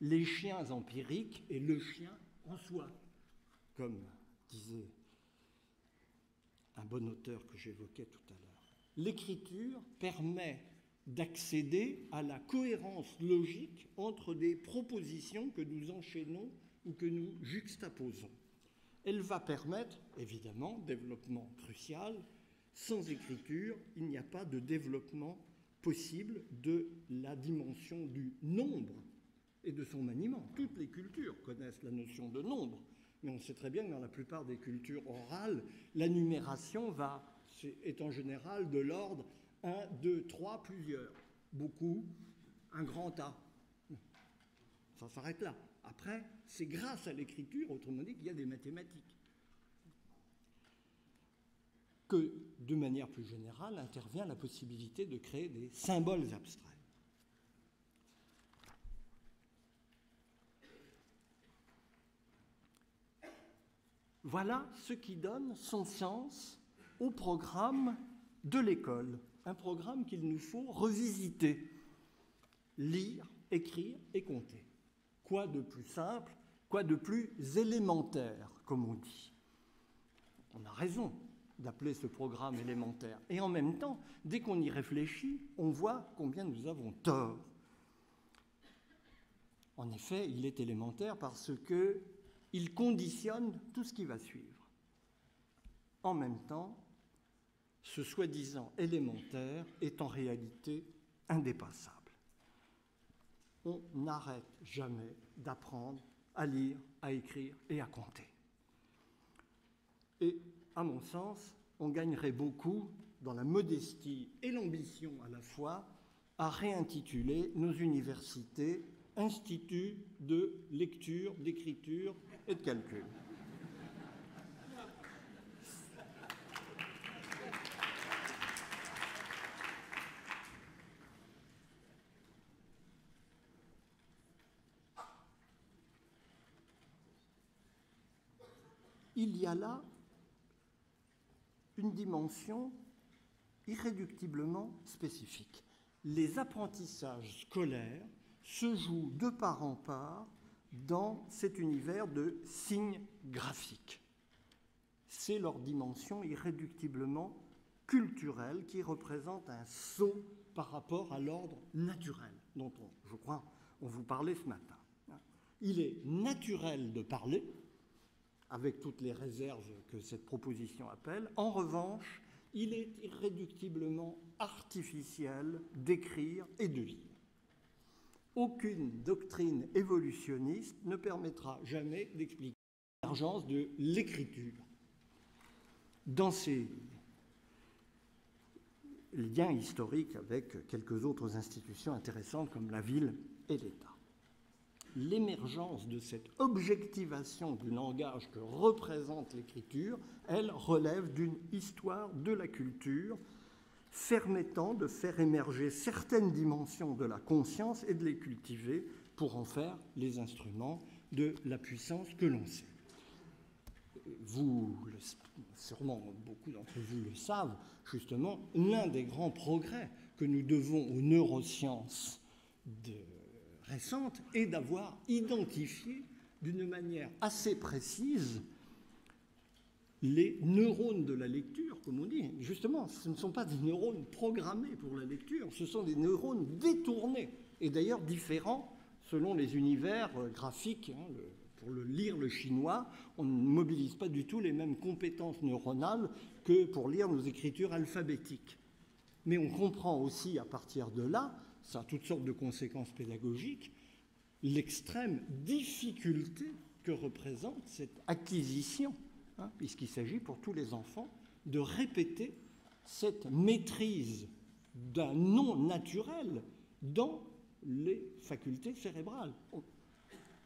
Les chiens empiriques et le chien en soi, comme disait un bon auteur que j'évoquais tout à l'heure. L'écriture permet d'accéder à la cohérence logique entre des propositions que nous enchaînons ou que nous juxtaposons. Elle va permettre, évidemment, développement crucial. Sans écriture, il n'y a pas de développement possible de la dimension du nombre et de son maniement. Toutes les cultures connaissent la notion de nombre, mais on sait très bien que dans la plupart des cultures orales, la numération est en général de l'ordre 1, 2, 3, plusieurs. Beaucoup, un grand A. Ça s'arrête là. Après, c'est grâce à l'écriture, autrement dit, qu'il y a des mathématiques. Que, de manière plus générale, intervient la possibilité de créer des symboles abstraits. Voilà ce qui donne son sens au programme de l'école, un programme qu'il nous faut revisiter, lire, écrire et compter. Quoi de plus simple, quoi de plus élémentaire, comme on dit. On a raison d'appeler ce programme élémentaire. Et en même temps, dès qu'on y réfléchit, on voit combien nous avons tort. En effet, il est élémentaire parce qu'il conditionne tout ce qui va suivre. En même temps, ce soi-disant élémentaire est en réalité indépassable. On n'arrête jamais d'apprendre à lire, à écrire et à compter. Et, à mon sens, on gagnerait beaucoup, dans la modestie et l'ambition à la fois, à réintituler nos universités Instituts de lecture, d'écriture et de calcul. Il y a là une dimension irréductiblement spécifique. Les apprentissages scolaires se jouent de part en part dans cet univers de signes graphiques. C'est leur dimension irréductiblement culturelle qui représente un saut par rapport à l'ordre naturel dont je crois, on vous parlait ce matin. Il est naturel de parler, avec toutes les réserves que cette proposition appelle. En revanche, il est irréductiblement artificiel d'écrire et de lire. Aucune doctrine évolutionniste ne permettra jamais d'expliquer l'émergence de l'écriture dans ses liens historiques avec quelques autres institutions intéressantes comme la ville et l'État. L'émergence de cette objectivation du langage que représente l'écriture, elle relève d'une histoire de la culture permettant de faire émerger certaines dimensions de la conscience et de les cultiver pour en faire les instruments de la puissance que l'on sait. Sûrement beaucoup d'entre vous le savent, justement, l'un des grands progrès que nous devons aux neurosciences récentes est d'avoir identifié d'une manière assez précise les neurones de la lecture, comme on dit. Justement, ce ne sont pas des neurones programmés pour la lecture, ce sont des neurones détournés, et d'ailleurs différents selon les univers graphiques. Pour lire le chinois, on ne mobilise pas du tout les mêmes compétences neuronales que pour lire nos écritures alphabétiques. Mais on comprend aussi à partir de là, ça a toutes sortes de conséquences pédagogiques, l'extrême difficulté que représente cette acquisition, puisqu'il s'agit pour tous les enfants de répéter cette maîtrise d'un non naturel dans les facultés cérébrales.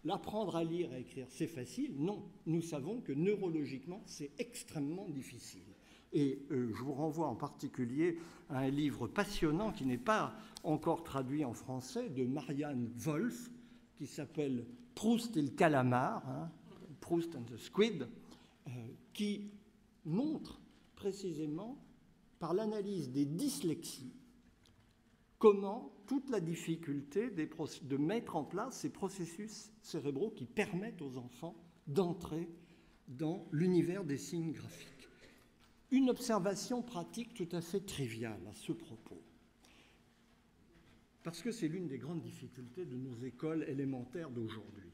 L'apprendre à lire et à écrire, c'est facile? Non. Nous savons que neurologiquement, c'est extrêmement difficile. Et je vous renvoie en particulier à un livre passionnant qui n'est pas encore traduit en français, de Marianne Wolf, qui s'appelle Proust et le calamar, hein, Proust and the Squid, qui montre précisément, par l'analyse des dyslexies, comment toute la difficulté de mettre en place ces processus cérébraux qui permettent aux enfants d'entrer dans l'univers des signes graphiques. Une observation pratique tout à fait triviale à ce propos, parce que c'est l'une des grandes difficultés de nos écoles élémentaires d'aujourd'hui.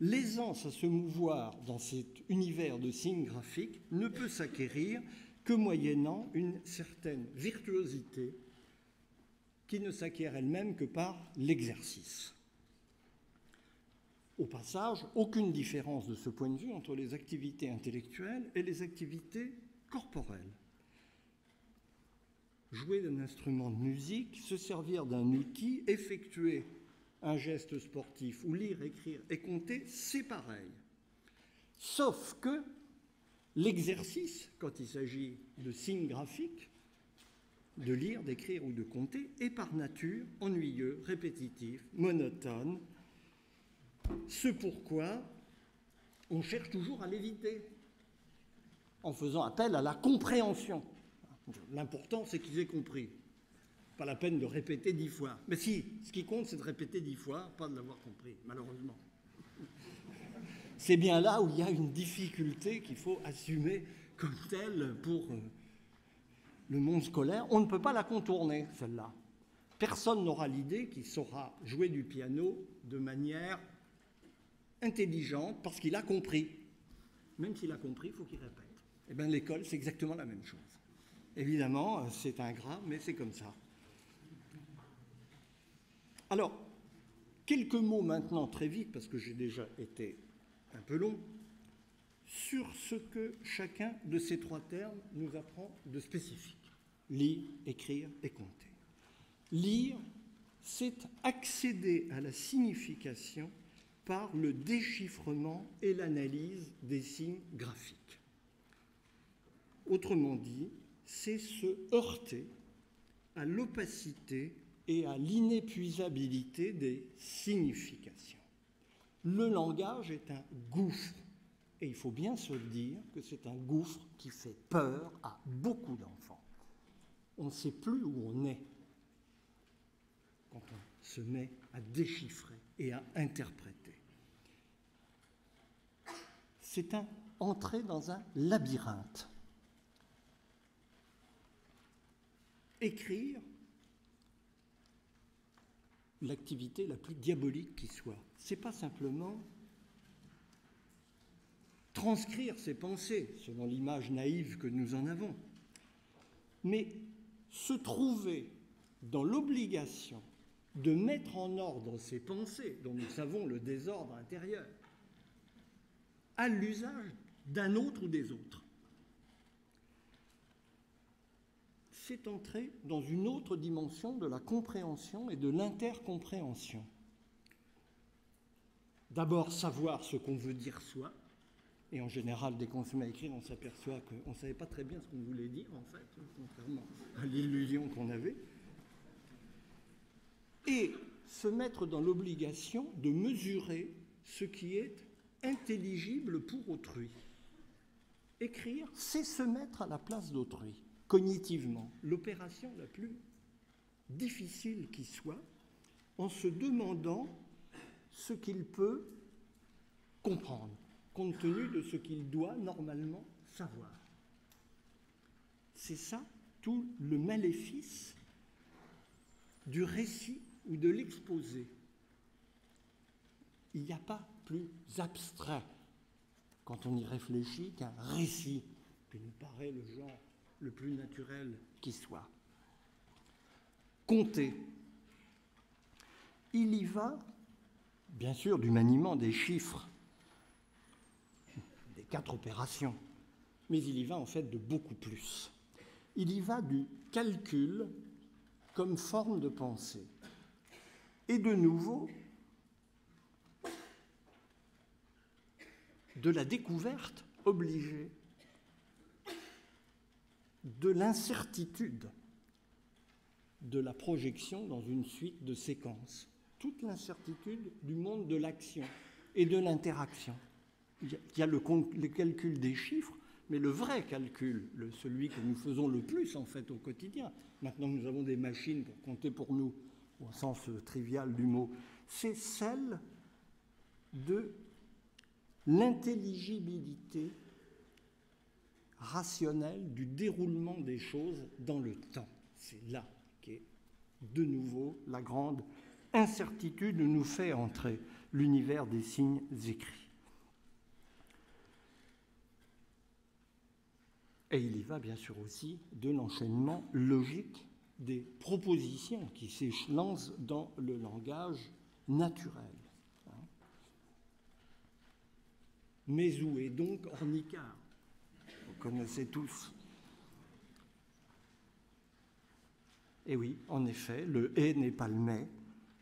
L'aisance à se mouvoir dans cet univers de signes graphiques ne peut s'acquérir que moyennant une certaine virtuosité qui ne s'acquiert elle-même que par l'exercice. Au passage, aucune différence de ce point de vue entre les activités intellectuelles et les activités corporelles. Jouer d'un instrument de musique, se servir d'un outil, effectuer un geste sportif ou lire, écrire et compter, c'est pareil. Sauf que l'exercice, quand il s'agit de signes graphiques, de lire, d'écrire ou de compter, est par nature ennuyeux, répétitif, monotone. Ce pourquoi on cherche toujours à l'éviter, en faisant appel à la compréhension. L'important, c'est qu'ils aient compris. Pas la peine de répéter 10 fois. Mais si, ce qui compte, c'est de répéter 10 fois, pas de l'avoir compris, malheureusement. C'est bien là où il y a une difficulté qu'il faut assumer comme telle pour le monde scolaire. On ne peut pas la contourner, celle-là. Personne n'aura l'idée qu'il saura jouer du piano de manière intelligente parce qu'il a compris. Même s'il a compris, il faut qu'il répète. Eh bien, l'école, c'est exactement la même chose. Évidemment, c'est ingrat, mais c'est comme ça. Alors, quelques mots maintenant, très vite, parce que j'ai déjà été un peu long, sur ce que chacun de ces 3 termes nous apprend de spécifique. Lire, écrire et compter. Lire, c'est accéder à la signification par le déchiffrement et l'analyse des signes graphiques. Autrement dit, c'est se heurter à l'opacité et à l'inépuisabilité des significations. Le langage est un gouffre, et il faut bien se dire que c'est un gouffre qui fait peur à beaucoup d'enfants. On ne sait plus où on est quand on se met à déchiffrer et à interpréter. C'est entrer dans un labyrinthe. Écrire, l'activité la plus diabolique qui soit. Ce n'est pas simplement transcrire ses pensées, selon l'image naïve que nous en avons, mais se trouver dans l'obligation de mettre en ordre ses pensées, dont nous savons le désordre intérieur, à l'usage d'un autre ou des autres. C'est entrer dans une autre dimension de la compréhension et de l'intercompréhension. D'abord, savoir ce qu'on veut dire soi, et en général, dès qu'on se met à écrire, on s'aperçoit qu'on ne savait pas très bien ce qu'on voulait dire, en fait, contrairement à l'illusion qu'on avait. Et se mettre dans l'obligation de mesurer ce qui est intelligible pour autrui. Écrire, c'est se mettre à la place d'autrui, cognitivement, l'opération la plus difficile qui soit, en se demandant ce qu'il peut comprendre, compte tenu de ce qu'il doit normalement savoir. C'est ça tout le maléfice du récit ou de l'exposé. Il n'y a pas plus abstrait, quand on y réfléchit, qu'un récit qui nous paraît le genre le plus naturel qui soit. Compter. Il y va, bien sûr, du maniement des chiffres, des 4 opérations, mais il y va en fait de beaucoup plus. Il y va du calcul comme forme de pensée. Et de nouveau, de la découverte obligée de l'incertitude de la projection dans une suite de séquences. Toute l'incertitude du monde de l'action et de l'interaction. Il y a le calcul des chiffres, mais le vrai calcul, celui que nous faisons le plus en fait au quotidien, maintenant que nous avons des machines pour compter pour nous, au sens trivial du mot, c'est celle de l'intelligibilité rationnelle du déroulement des choses dans le temps. C'est là qu'est de nouveau la grande incertitude où nous fait entrer l'univers des signes écrits. Et il y va bien sûr aussi de l'enchaînement logique des propositions qui s'élancent dans le langage naturel. Mais où est donc Ornicart? Vous connaissez tous. Et oui, en effet, le « et » n'est pas le « mais »,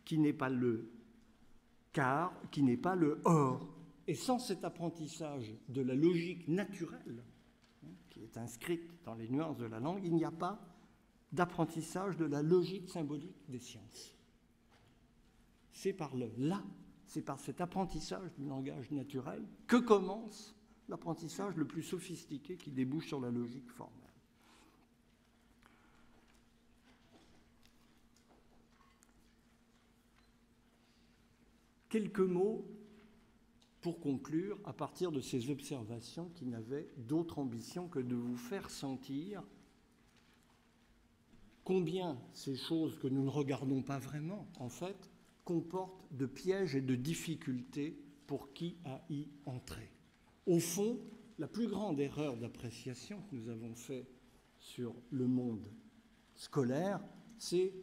qui n'est pas le « car », qui n'est pas le « or ». Et sans cet apprentissage de la logique naturelle, qui est inscrite dans les nuances de la langue, il n'y a pas d'apprentissage de la logique symbolique des sciences. C'est par le « là », c'est par cet apprentissage du langage naturel que commence l'apprentissage le plus sophistiqué qui débouche sur la logique formelle. Quelques mots pour conclure à partir de ces observations qui n'avaient d'autre ambition que de vous faire sentir combien ces choses que nous ne regardons pas vraiment, en fait, comportent de pièges et de difficultés pour qui a y entré. Au fond, la plus grande erreur d'appréciation que nous avons faite sur le monde scolaire, c'est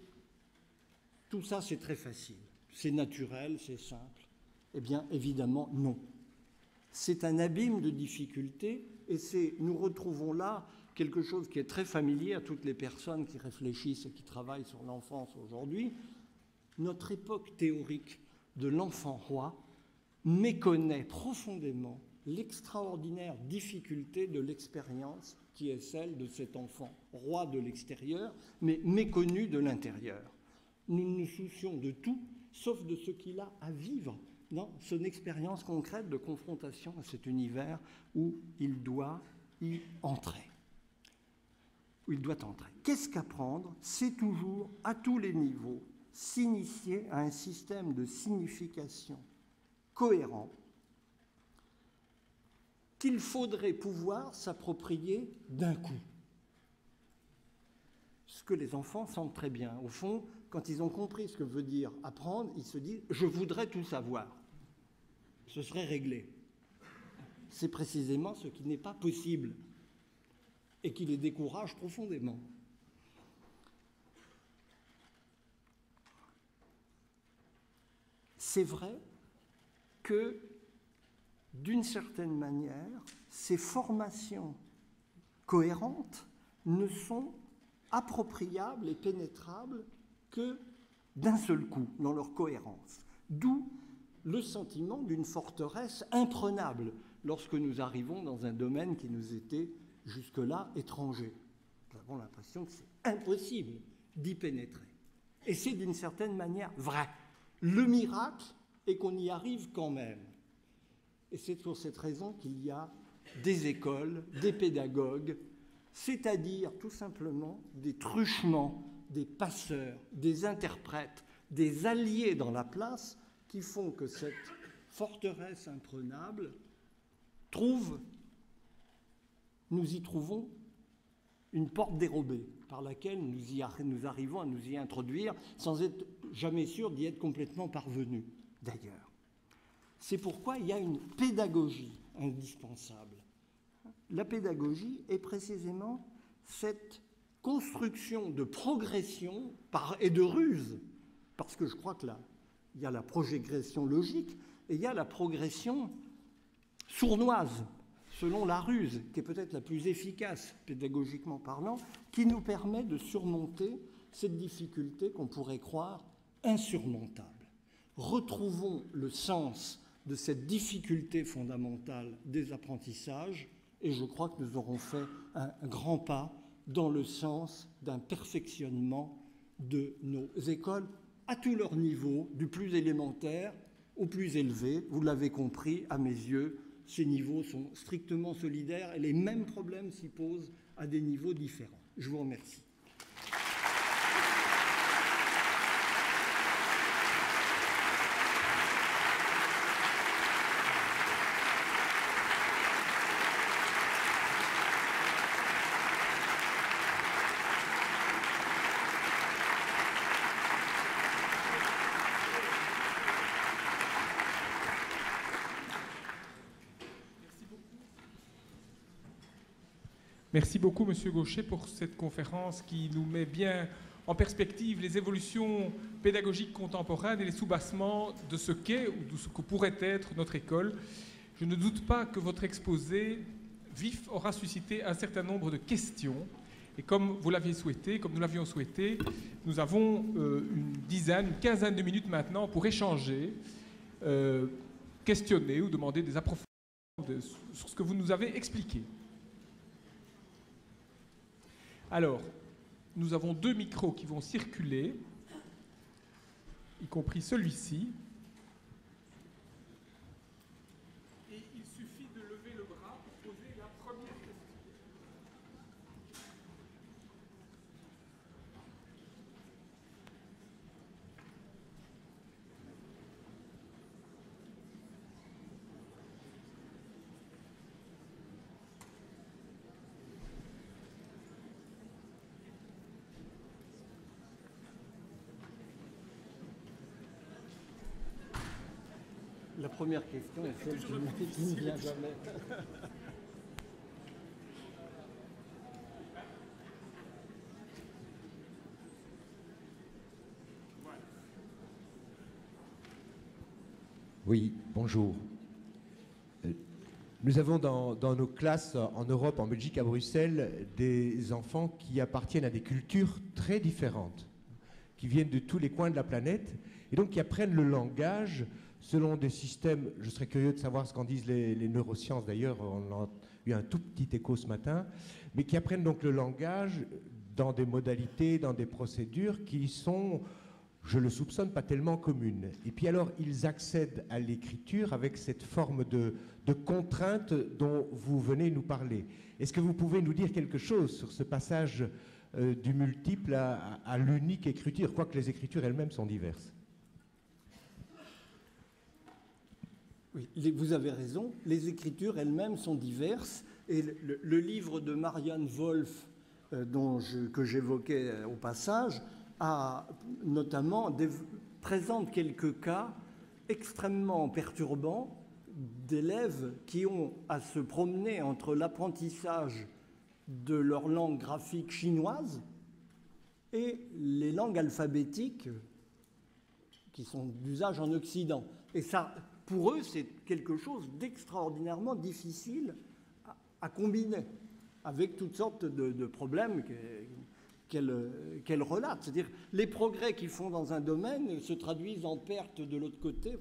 tout ça, c'est très facile. C'est naturel, c'est simple. Eh bien, évidemment, non. C'est un abîme de difficultés et nous retrouvons là quelque chose qui est très familier à toutes les personnes qui réfléchissent et qui travaillent sur l'enfance aujourd'hui. Notre époque théorique de l'enfant roi méconnaît profondément l'extraordinaire difficulté de l'expérience qui est celle de cet enfant roi de l'extérieur, mais méconnu de l'intérieur. Nous nous soucions de tout, sauf de ce qu'il a à vivre dans son expérience concrète de confrontation à cet univers où il doit y entrer. Où il doit entrer. Qu'est-ce qu'apprendre? C'est toujours, à tous les niveaux, s'initier à un système de signification cohérent qu'il faudrait pouvoir s'approprier d'un coup. Ce que les enfants sentent très bien. Au fond, quand ils ont compris ce que veut dire apprendre, ils se disent « je voudrais tout savoir ». Ce serait réglé. C'est précisément ce qui n'est pas possible et qui les décourage profondément. C'est vrai que, d'une certaine manière, ces formations cohérentes ne sont appropriables et pénétrables que d'un seul coup, dans leur cohérence. D'où le sentiment d'une forteresse imprenable lorsque nous arrivons dans un domaine qui nous était jusque-là étranger. Nous avons l'impression que c'est impossible d'y pénétrer. Et c'est d'une certaine manière vrai. Le miracle est qu'on y arrive quand même. Et c'est pour cette raison qu'il y a des écoles, des pédagogues, c'est-à-dire tout simplement des truchements, des passeurs, des interprètes, des alliés dans la place qui font que cette forteresse imprenable nous y trouvons une porte dérobée par laquelle nous arrivons à nous y introduire sans être jamais sûrs d'y être complètement parvenus, d'ailleurs. C'est pourquoi il y a une pédagogie indispensable. La pédagogie est précisément cette construction de progression et de ruse, parce que je crois que là, il y a la progression logique et il y a la progression sournoise, selon la ruse, qui est peut-être la plus efficace, pédagogiquement parlant, qui nous permet de surmonter cette difficulté qu'on pourrait croire insurmontable. Retrouvons le sens de cette difficulté fondamentale des apprentissages et je crois que nous aurons fait un grand pas dans le sens d'un perfectionnement de nos écoles à tous leurs niveaux, du plus élémentaire au plus élevé. Vous l'avez compris, à mes yeux, ces niveaux sont strictement solidaires et les mêmes problèmes s'y posent à des niveaux différents. Je vous remercie. Merci beaucoup, Monsieur Gaucher, pour cette conférence qui nous met bien en perspective les évolutions pédagogiques contemporaines et les soubassements de ce qu'est ou de ce que pourrait être notre école. Je ne doute pas que votre exposé vif aura suscité un certain nombre de questions. Et comme vous l'aviez souhaité, comme nous l'avions souhaité, nous avons une quinzaine de minutes maintenant pour échanger, questionner ou demander des approfondissements sur ce que vous nous avez expliqué. Alors, nous avons 2 micros qui vont circuler, y compris celui-ci. Et il suffit de lever le bras pour poser la première question. La première question est celle qui ne vient jamais. Oui, bonjour. Nous avons dans nos classes en Europe, en Belgique, à Bruxelles, des enfants qui appartiennent à des cultures très différentes, qui viennent de tous les coins de la planète, et donc qui apprennent le langage selon des systèmes. Je serais curieux de savoir ce qu'en disent les neurosciences, d'ailleurs, on a eu un tout petit écho ce matin, mais qui apprennent donc le langage dans des modalités, dans des procédures qui sont, je le soupçonne, pas tellement communes. Et puis alors, ils accèdent à l'écriture avec cette forme de contrainte dont vous venez nous parler. Est-ce que vous pouvez nous dire quelque chose sur ce passage du multiple à l'unique écriture, quoique les écritures elles-mêmes sont diverses? Oui, vous avez raison, les écritures elles-mêmes sont diverses, et le livre de Marianne Wolf, que j'évoquais au passage, présente quelques cas extrêmement perturbants d'élèves qui ont à se promener entre l'apprentissage de leur langue graphique chinoise et les langues alphabétiques qui sont d'usage en Occident. Et ça, pour eux, c'est quelque chose d'extraordinairement difficile à combiner, avec toutes sortes de problèmes qu'elle relate. C'est-à-dire, les progrès qu'ils font dans un domaine se traduisent en perte de l'autre côté.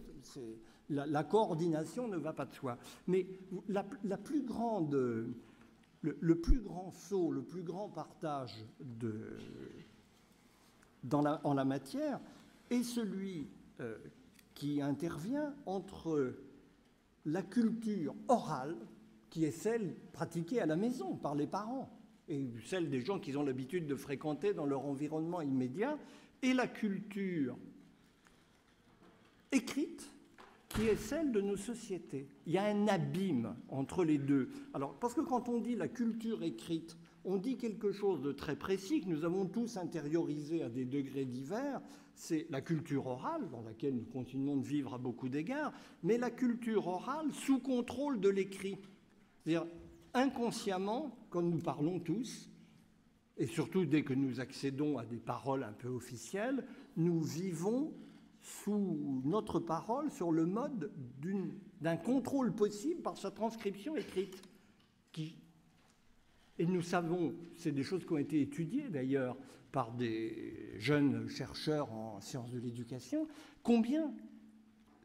La coordination ne va pas de soi. Mais le plus grand saut, le plus grand partage en la matière est celui qui intervient entre la culture orale, qui est celle pratiquée à la maison par les parents, et celle des gens qu'ils ont l'habitude de fréquenter dans leur environnement immédiat, et la culture écrite, qui est celle de nos sociétés. Il y a un abîme entre les deux. Alors, parce que quand on dit la culture écrite, on dit quelque chose de très précis, que nous avons tous intériorisé à des degrés divers, c'est la culture orale, dans laquelle nous continuons de vivre à beaucoup d'égards, mais la culture orale sous contrôle de l'écrit. C'est-à-dire, inconsciemment, quand nous parlons tous, et surtout dès que nous accédons à des paroles un peu officielles, nous vivons sous notre parole sur le mode d'un contrôle possible par sa transcription écrite. Et nous savons, c'est des choses qui ont été étudiées d'ailleurs par des jeunes chercheurs en sciences de l'éducation, combien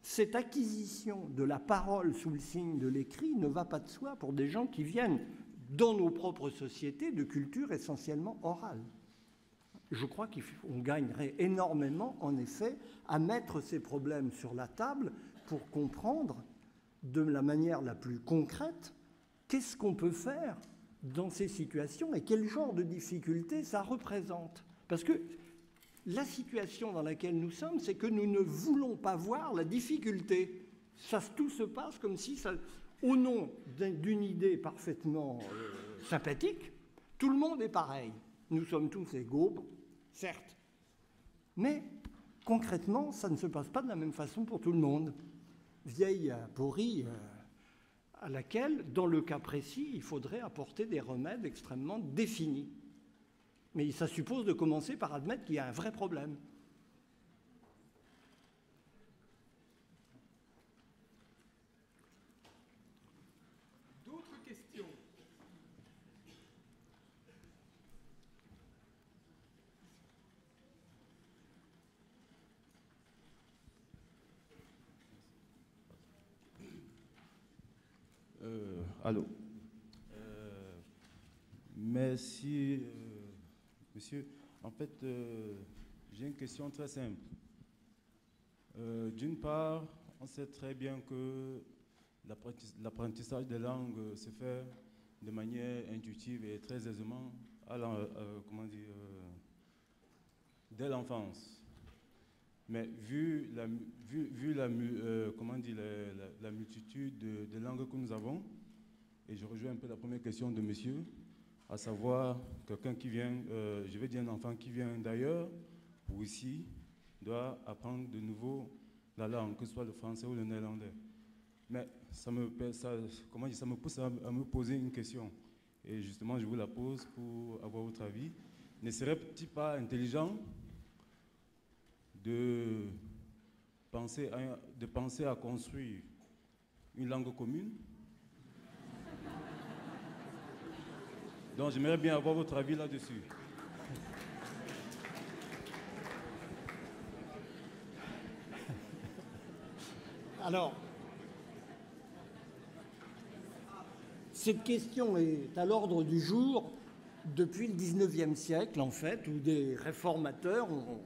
cette acquisition de la parole sous le signe de l'écrit ne va pas de soi pour des gens qui viennent dans nos propres sociétés de culture essentiellement orale. Je crois qu'on gagnerait énormément, en effet, à mettre ces problèmes sur la table pour comprendre de la manière la plus concrète qu'est-ce qu'on peut faire dans ces situations et quel genre de difficultés ça représente. Parce que la situation dans laquelle nous sommes, c'est que nous ne voulons pas voir la difficulté. Tout se passe comme si, au nom d'une idée parfaitement sympathique, tout le monde est pareil. Nous sommes tous égaux, certes. Mais concrètement, ça ne se passe pas de la même façon pour tout le monde. Vieille aporie à laquelle, dans le cas précis, il faudrait apporter des remèdes extrêmement définis. Mais ça suppose de commencer par admettre qu'il y a un vrai problème. D'autres questions? Allô. Merci, monsieur. En fait, j'ai une question très simple. D'une part, on sait très bien que l'apprentissage des langues se fait de manière intuitive et très aisément dès l'enfance. Mais vu la multitude de langues que nous avons, et je rejoins un peu la première question de monsieur, à savoir quelqu'un qui vient, je vais dire un enfant qui vient d'ailleurs, ou ici, doit apprendre de nouveau la langue, que ce soit le français ou le néerlandais. Mais ça me pousse à me poser une question. Et justement, je vous la pose pour avoir votre avis. Ne serait-il pas intelligent de penser à construire une langue commune? Donc j'aimerais bien avoir votre avis là-dessus. Alors, cette question est à l'ordre du jour depuis le XIXe siècle, en fait, où des réformateurs ont,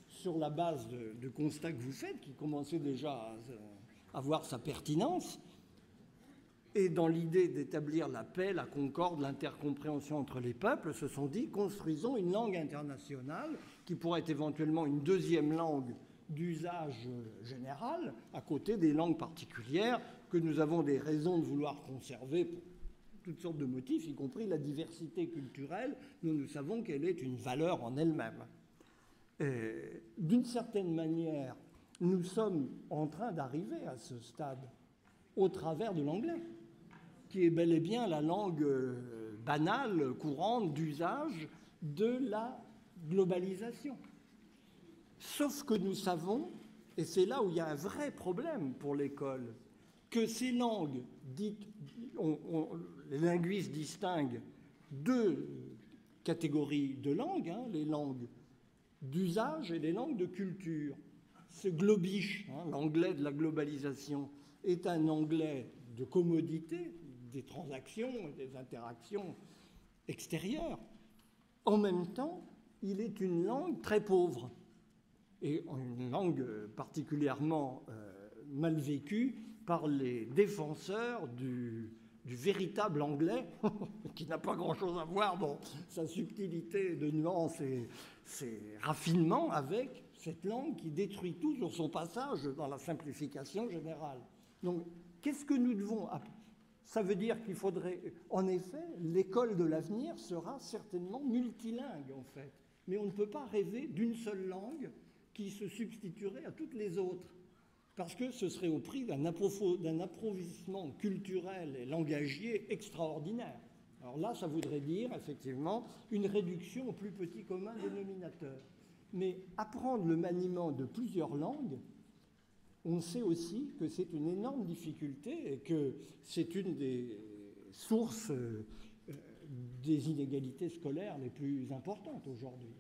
sur la base de constats que vous faites, qui commençaient déjà à avoir sa pertinence, et dans l'idée d'établir la paix, la concorde, l'intercompréhension entre les peuples, se sont dit, construisons une langue internationale qui pourrait être éventuellement une deuxième langue d'usage général, à côté des langues particulières que nous avons des raisons de vouloir conserver pour toutes sortes de motifs, y compris la diversité culturelle, dont nous savons qu'elle est une valeur en elle-même. D'une certaine manière, nous sommes en train d'arriver à ce stade au travers de l'anglais, qui est bel et bien la langue banale, courante, d'usage de la globalisation. Sauf que nous savons, et c'est là où il y a un vrai problème pour l'école, que ces langues dites, les linguistes distinguent deux catégories de langues, hein, les langues d'usage et les langues de culture. Ce globish, hein, l'anglais de la globalisation, est un anglais de commodité, des transactions et des interactions extérieures. En même temps, il est une langue très pauvre et une langue particulièrement mal vécue par les défenseurs du véritable anglais, qui n'a pas grand-chose à voir dans sa subtilité de nuances et ses raffinements avec cette langue qui détruit tout sur son passage dans la simplification générale. Donc, qu'est-ce que nous devons... Ça veut dire qu'il faudrait... En effet, l'école de l'avenir sera certainement multilingue, en fait. Mais on ne peut pas rêver d'une seule langue qui se substituerait à toutes les autres, parce que ce serait au prix d'un approvisionnement culturel et langagier extraordinaire. Alors là, ça voudrait dire, effectivement, une réduction au plus petit commun dénominateur. Mais apprendre le maniement de plusieurs langues, on sait aussi que c'est une énorme difficulté et que c'est une des sources des inégalités scolaires les plus importantes aujourd'hui.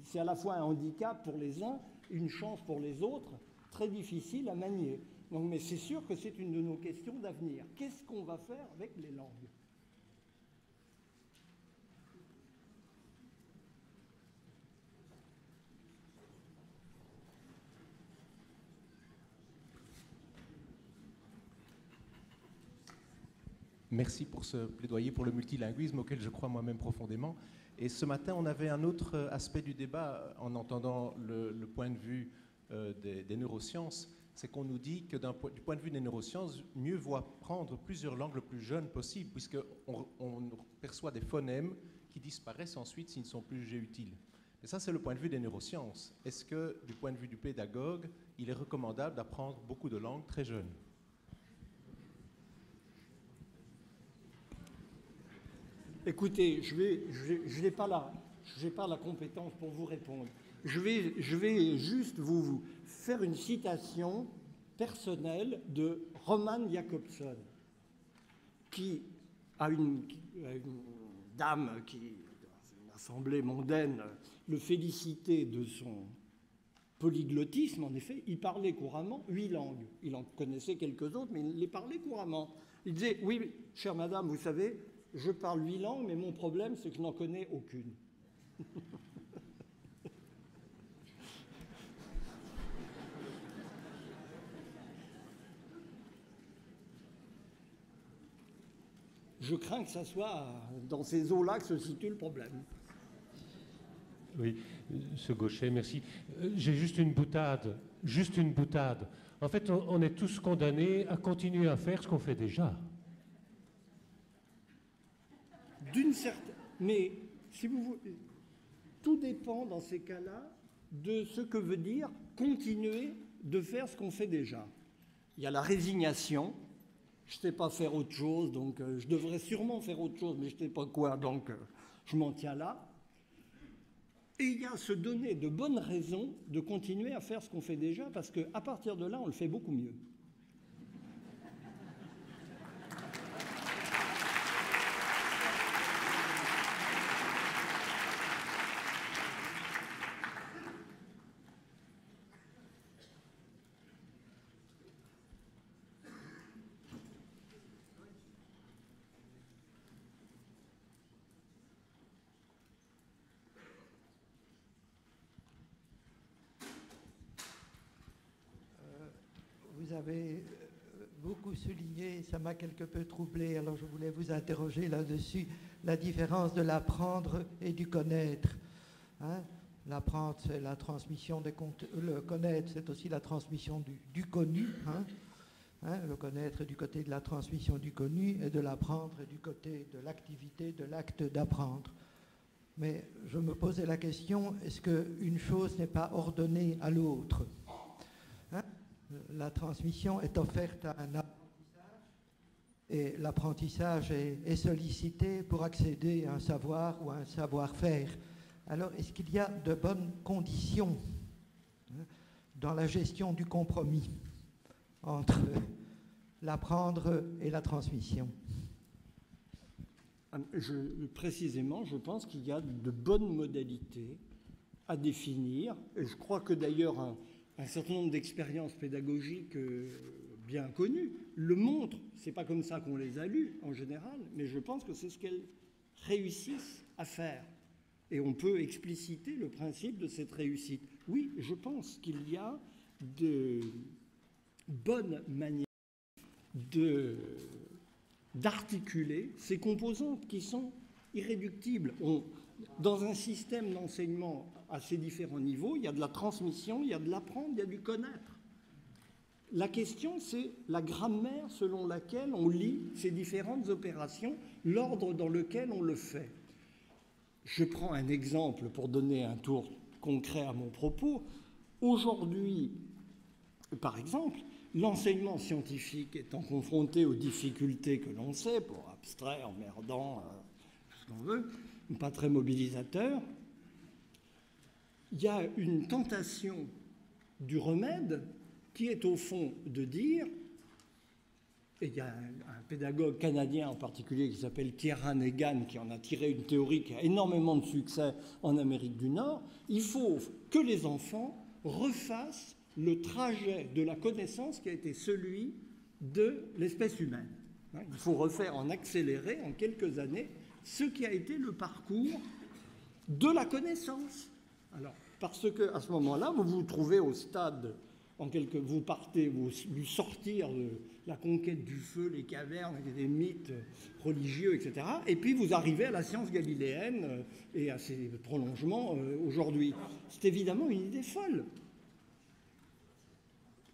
C'est à la fois un handicap pour les uns, une chance pour les autres, très difficile à manier. Donc, mais c'est sûr que c'est une de nos questions d'avenir. Qu'est-ce qu'on va faire avec les langues? Merci pour ce plaidoyer pour le multilinguisme auquel je crois moi-même profondément. Et ce matin, on avait un autre aspect du débat en entendant le point de vue des neurosciences, c'est qu'on nous dit que du point de vue des neurosciences, mieux vaut apprendre plusieurs langues le plus jeune possible, puisqu'on perçoit des phonèmes qui disparaissent ensuite s'ils ne sont plus jugés utiles. Et ça, c'est le point de vue des neurosciences. Est-ce que, du point de vue du pédagogue, il est recommandable d'apprendre beaucoup de langues très jeunes? Écoutez, je n'ai pas la compétence pour vous répondre. Je vais juste vous faire une citation personnelle de Roman Jakobson, qui a une dame qui, dans une assemblée mondaine, le félicitait de son polyglottisme. En effet, il parlait couramment 8 langues. Il en connaissait quelques autres, mais il les parlait couramment. Il disait, oui, chère madame, vous savez, je parle 8 langues, mais mon problème, c'est que je n'en connais aucune. Je crains que ça soit dans ces eaux-là que se situe le problème. Oui, ce Gauchet, merci. J'ai juste une boutade. En fait, on est tous condamnés à continuer à faire ce qu'on fait déjà. D'une certaine... Mais si vous voulez, tout dépend dans ces cas-là de ce que veut dire continuer de faire ce qu'on fait déjà. Il y a la résignation. Je ne sais pas faire autre chose, donc je devrais sûrement faire autre chose, mais je ne sais pas quoi, donc je m'en tiens là. Et il y a se donner de bonnes raisons de continuer à faire ce qu'on fait déjà, parce qu'à partir de là, on le fait beaucoup mieux. Vous avez beaucoup souligné, ça m'a quelque peu troublé, alors je voulais vous interroger là-dessus, la différence de l'apprendre et du connaître. Hein? L'apprendre, c'est la transmission des le connaître, c'est aussi la transmission du connu. Hein? Le connaître est du côté de la transmission du connu, et de l'apprendre est du côté de l'activité, de l'acte d'apprendre. Mais je me posais la question, est-ce qu'une chose n'est pas ordonnée à l'autre? Hein? La transmission est offerte à un apprentissage et l'apprentissage est sollicité pour accéder à un savoir ou à un savoir-faire. Alors, est-ce qu'il y a de bonnes conditions dans la gestion du compromis entre l'apprendre et la transmission? Précisément, je pense qu'il y a de bonnes modalités à définir. Et je crois que d'ailleurs, un certain nombre d'expériences pédagogiques bien connues le montrent. Ce n'est pas comme ça qu'on les a lues en général, mais je pense que c'est ce qu'elles réussissent à faire. Et on peut expliciter le principe de cette réussite. Oui, je pense qu'il y a de bonnes manières d'articuler ces composantes qui sont irréductibles. Dans un système d'enseignement à ces différents niveaux, il y a de la transmission, il y a de l'apprendre, il y a du connaître. La question, c'est la grammaire selon laquelle on lit ces différentes opérations, l'ordre dans lequel on le fait. Je prends un exemple pour donner un tour concret à mon propos. Aujourd'hui, par exemple, l'enseignement scientifique étant confronté aux difficultés que l'on sait, pour abstrait, emmerdant, tout ce qu'on veut, pas très mobilisateur, il y a une tentation du remède qui est au fond de dire, et il y a un pédagogue canadien en particulier qui s'appelle Kieran Egan qui en a tiré une théorie qui a énormément de succès en Amérique du Nord, il faut que les enfants refassent le trajet de la connaissance qui a été celui de l'espèce humaine. Il faut refaire en accéléré, en quelques années, ce qui a été le parcours de la connaissance. Alors, parce qu'à ce moment-là, vous vous trouvez au stade Vous partez, vous lui sortir la conquête du feu, les cavernes, des mythes religieux, etc. Et puis vous arrivez à la science galiléenne et à ses prolongements aujourd'hui. C'est évidemment une idée folle.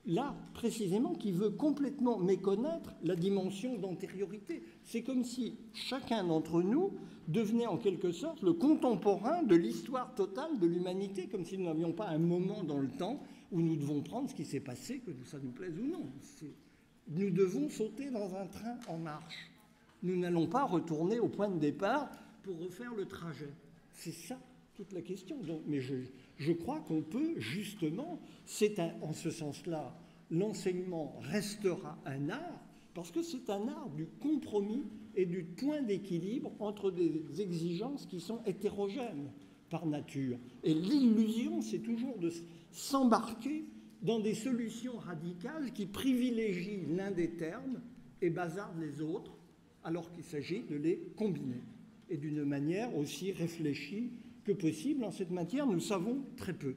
Là, précisément, qui veut complètement méconnaître la dimension d'antériorité. C'est comme si chacun d'entre nous devenait en quelque sorte le contemporain de l'histoire totale de l'humanité, comme si nous n'avions pas un moment dans le temps où nous devons prendre ce qui s'est passé, que ça nous plaise ou non. Nous devons sauter dans un train en marche. Nous n'allons pas retourner au point de départ pour refaire le trajet. C'est ça toute la question. Donc, mais je crois qu'on peut justement, en ce sens-là, l'enseignement restera un art, parce que c'est un art du compromis et du point d'équilibre entre des exigences qui sont hétérogènes par nature. Et l'illusion, c'est toujours de s'embarquer dans des solutions radicales qui privilégient l'un des termes et bazardent les autres, alors qu'il s'agit de les combiner, et d'une manière aussi réfléchie que possible. En cette matière, nous savons très peu.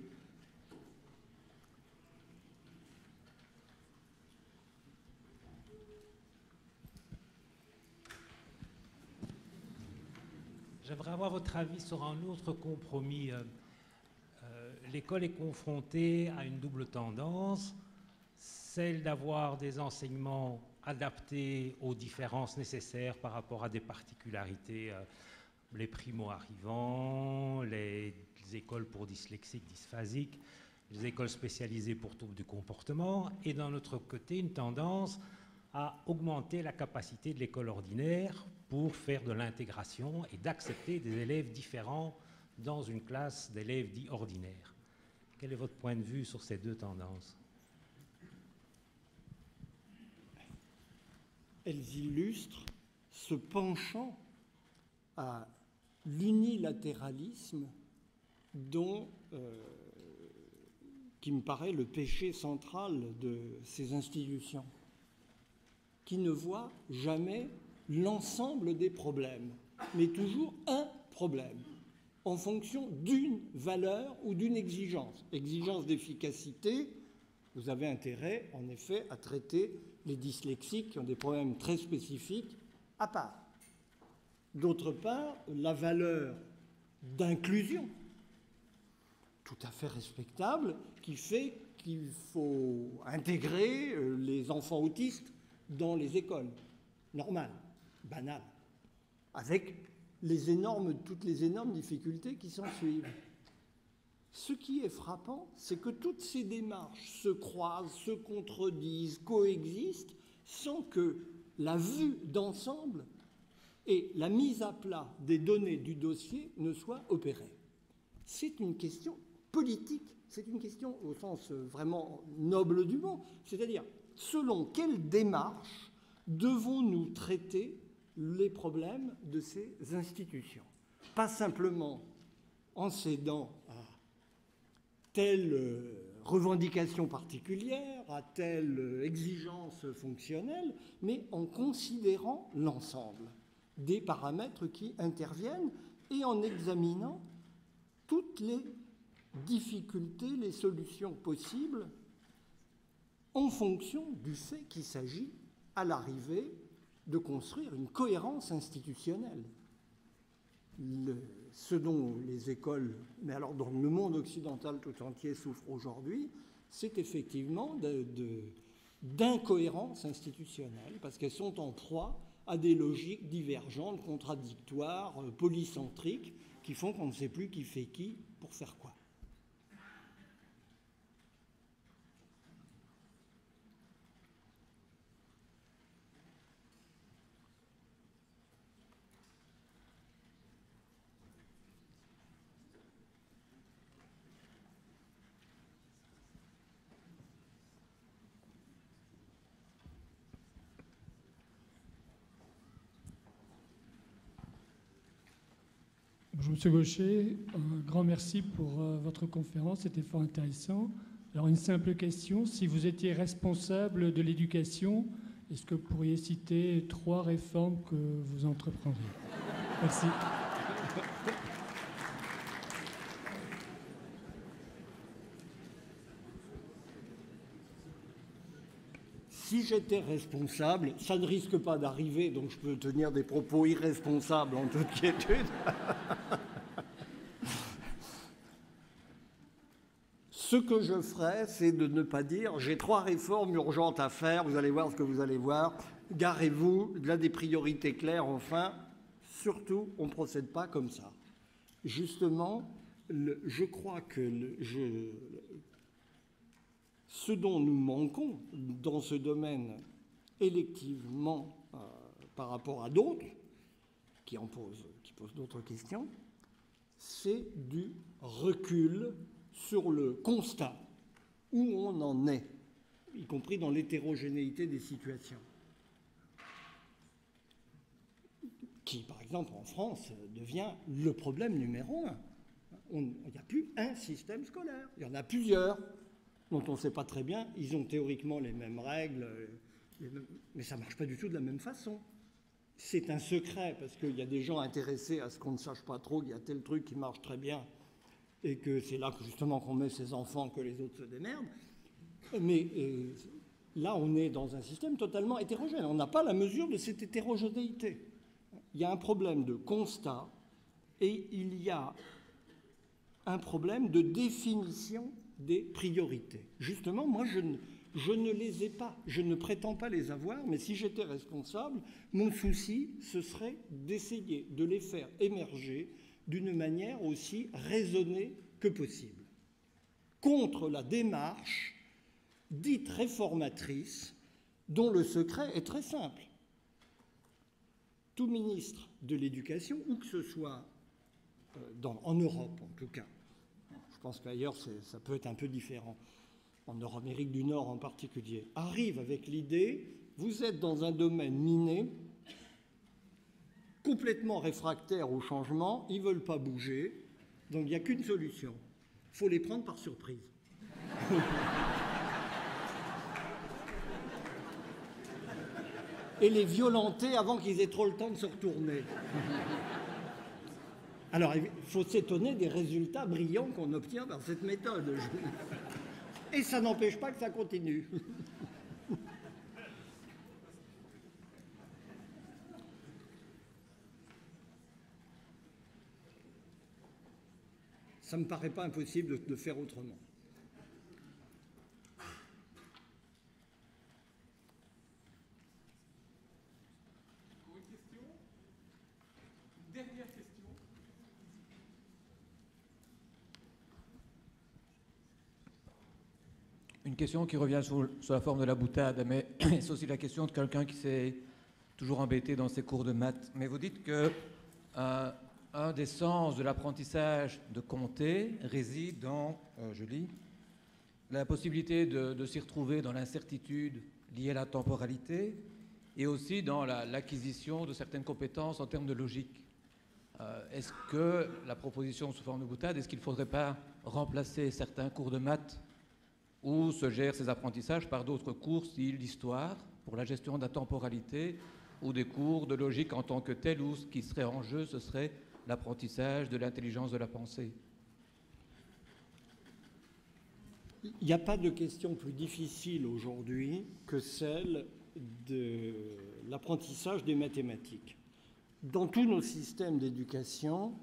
J'aimerais avoir votre avis sur un autre compromis. L'école est confrontée à une double tendance, celle d'avoir des enseignements adaptés aux différences nécessaires par rapport à des particularités, les primo-arrivants, les écoles pour dyslexiques, dysphasiques, les écoles spécialisées pour troubles du comportement, et d'un autre côté, une tendance à augmenter la capacité de l'école ordinaire pour faire de l'intégration et d'accepter des élèves différents dans une classe d'élèves dits ordinaires. Quel est votre point de vue sur ces deux tendances? Elles illustrent ce penchant à l'unilatéralisme qui me paraît le péché central de ces institutions, qui ne voient jamais l'ensemble des problèmes, mais toujours un problème, en fonction d'une valeur ou d'une exigence. Exigence d'efficacité, vous avez intérêt, en effet, à traiter les dyslexiques qui ont des problèmes très spécifiques à part. D'autre part, la valeur d'inclusion, tout à fait respectable, qui fait qu'il faut intégrer les enfants autistes dans les écoles normales, banales, avec toutes les énormes difficultés qui s'en suivent. Ce qui est frappant, c'est que toutes ces démarches se croisent, se contredisent, coexistent, sans que la vue d'ensemble et la mise à plat des données du dossier ne soient opérées. C'est une question politique, c'est une question au sens vraiment noble du mot, c'est-à-dire selon quelle démarche devons-nous traiter les problèmes de ces institutions? Pas simplement en cédant à telle revendication particulière, à telle exigence fonctionnelle, mais en considérant l'ensemble des paramètres qui interviennent et en examinant toutes les difficultés, les solutions possibles en fonction du fait qu'il s'agit à l'arrivée de construire une cohérence institutionnelle. Ce dont les écoles, mais alors dans le monde occidental tout entier souffrent aujourd'hui, c'est effectivement d'incohérence institutionnelle, parce qu'elles sont en proie à des logiques divergentes, contradictoires, polycentriques, qui font qu'on ne sait plus qui fait qui pour faire quoi. Bonjour Monsieur Gaucher, un grand merci pour votre conférence, c'était fort intéressant. Alors une simple question, si vous étiez responsable de l'éducation, est-ce que vous pourriez citer 3 réformes que vous entreprendriez? Merci. Si j'étais responsable, ça ne risque pas d'arriver, donc je peux tenir des propos irresponsables en toute quiétude. Ce que je ferais, c'est de ne pas dire « j'ai 3 réformes urgentes à faire, vous allez voir ce que vous allez voir, garez-vous, là des priorités claires, enfin, surtout, on ne procède pas comme ça ». Justement, je crois que ce dont nous manquons dans ce domaine électivement par rapport à d'autres, qui posent d'autres questions, c'est du recul sur le constat où on en est, y compris dans l'hétérogénéité des situations. Qui, par exemple, en France, devient le problème numéro 1. Il n'y a plus un système scolaire, il y en a plusieurs, dont on ne sait pas très bien, ils ont théoriquement les mêmes règles, mais ça ne marche pas du tout de la même façon. C'est un secret, parce qu'il y a des gens intéressés à ce qu'on ne sache pas trop qu'il y a tel truc qui marche très bien, et que c'est là que justement qu'on met ses enfants, que les autres se démerdent. Mais là, on est dans un système totalement hétérogène. On n'a pas la mesure de cette hétérogénéité. Il y a un problème de constat et il y a un problème de définition des priorités. Justement, moi, je ne les ai pas, je ne prétends pas les avoir, mais si j'étais responsable, mon souci, ce serait d'essayer de les faire émerger d'une manière aussi raisonnée que possible, contre la démarche dite réformatrice, dont le secret est très simple. Tout ministre de l'Éducation, où que ce soit en Europe en tout cas, je pense qu'ailleurs ça peut être un peu différent, en Amérique du Nord en particulier, arrive avec l'idée, vous êtes dans un domaine miné, complètement réfractaires au changement, ils ne veulent pas bouger, donc il n'y a qu'une solution, il faut les prendre par surprise. Et les violenter avant qu'ils aient trop le temps de se retourner. Alors, il faut s'étonner des résultats brillants qu'on obtient par cette méthode. Et ça n'empêche pas que ça continue. Ça ne me paraît pas impossible de faire autrement. Dernière question. Une question qui revient sous la forme de la boutade, mais c'est aussi la question de quelqu'un qui s'est toujours embêté dans ses cours de maths. Mais vous dites que un des sens de l'apprentissage de compter réside dans, je lis, la possibilité de s'y retrouver dans l'incertitude liée à la temporalité et aussi dans l'acquisition de certaines compétences en termes de logique. Est-ce que la proposition sous forme de boutade, est-ce qu'il ne faudrait pas remplacer certains cours de maths où se gèrent ces apprentissages par d'autres cours, style l'histoire, pour la gestion de la temporalité, ou des cours de logique en tant que tel, où ce qui serait en jeu, ce serait l'apprentissage de l'intelligence de la pensée? Il n'y a pas de question plus difficile aujourd'hui que celle de l'apprentissage des mathématiques. Dans tous nos systèmes d'éducation,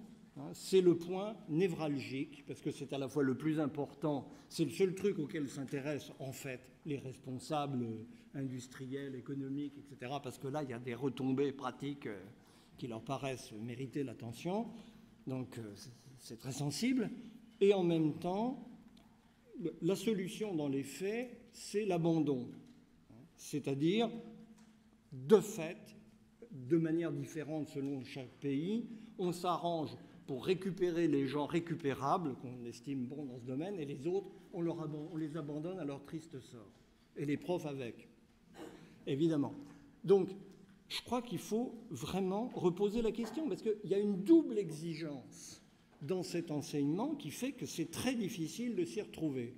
c'est le point névralgique, parce que c'est à la fois le plus important, c'est le seul truc auquel s'intéressent en fait les responsables industriels, économiques, etc., parce que là, il y a des retombées pratiques qui leur paraissent mériter l'attention, donc c'est très sensible, et en même temps, la solution dans les faits, c'est l'abandon, c'est-à-dire, de fait, de manière différente selon chaque pays, on s'arrange pour récupérer les gens récupérables, qu'on estime bons dans ce domaine, et les autres, on les abandonne à leur triste sort. Et les profs avec, évidemment. Donc, je crois qu'il faut vraiment reposer la question, parce qu'il y a une double exigence dans cet enseignement qui fait que c'est très difficile de s'y retrouver.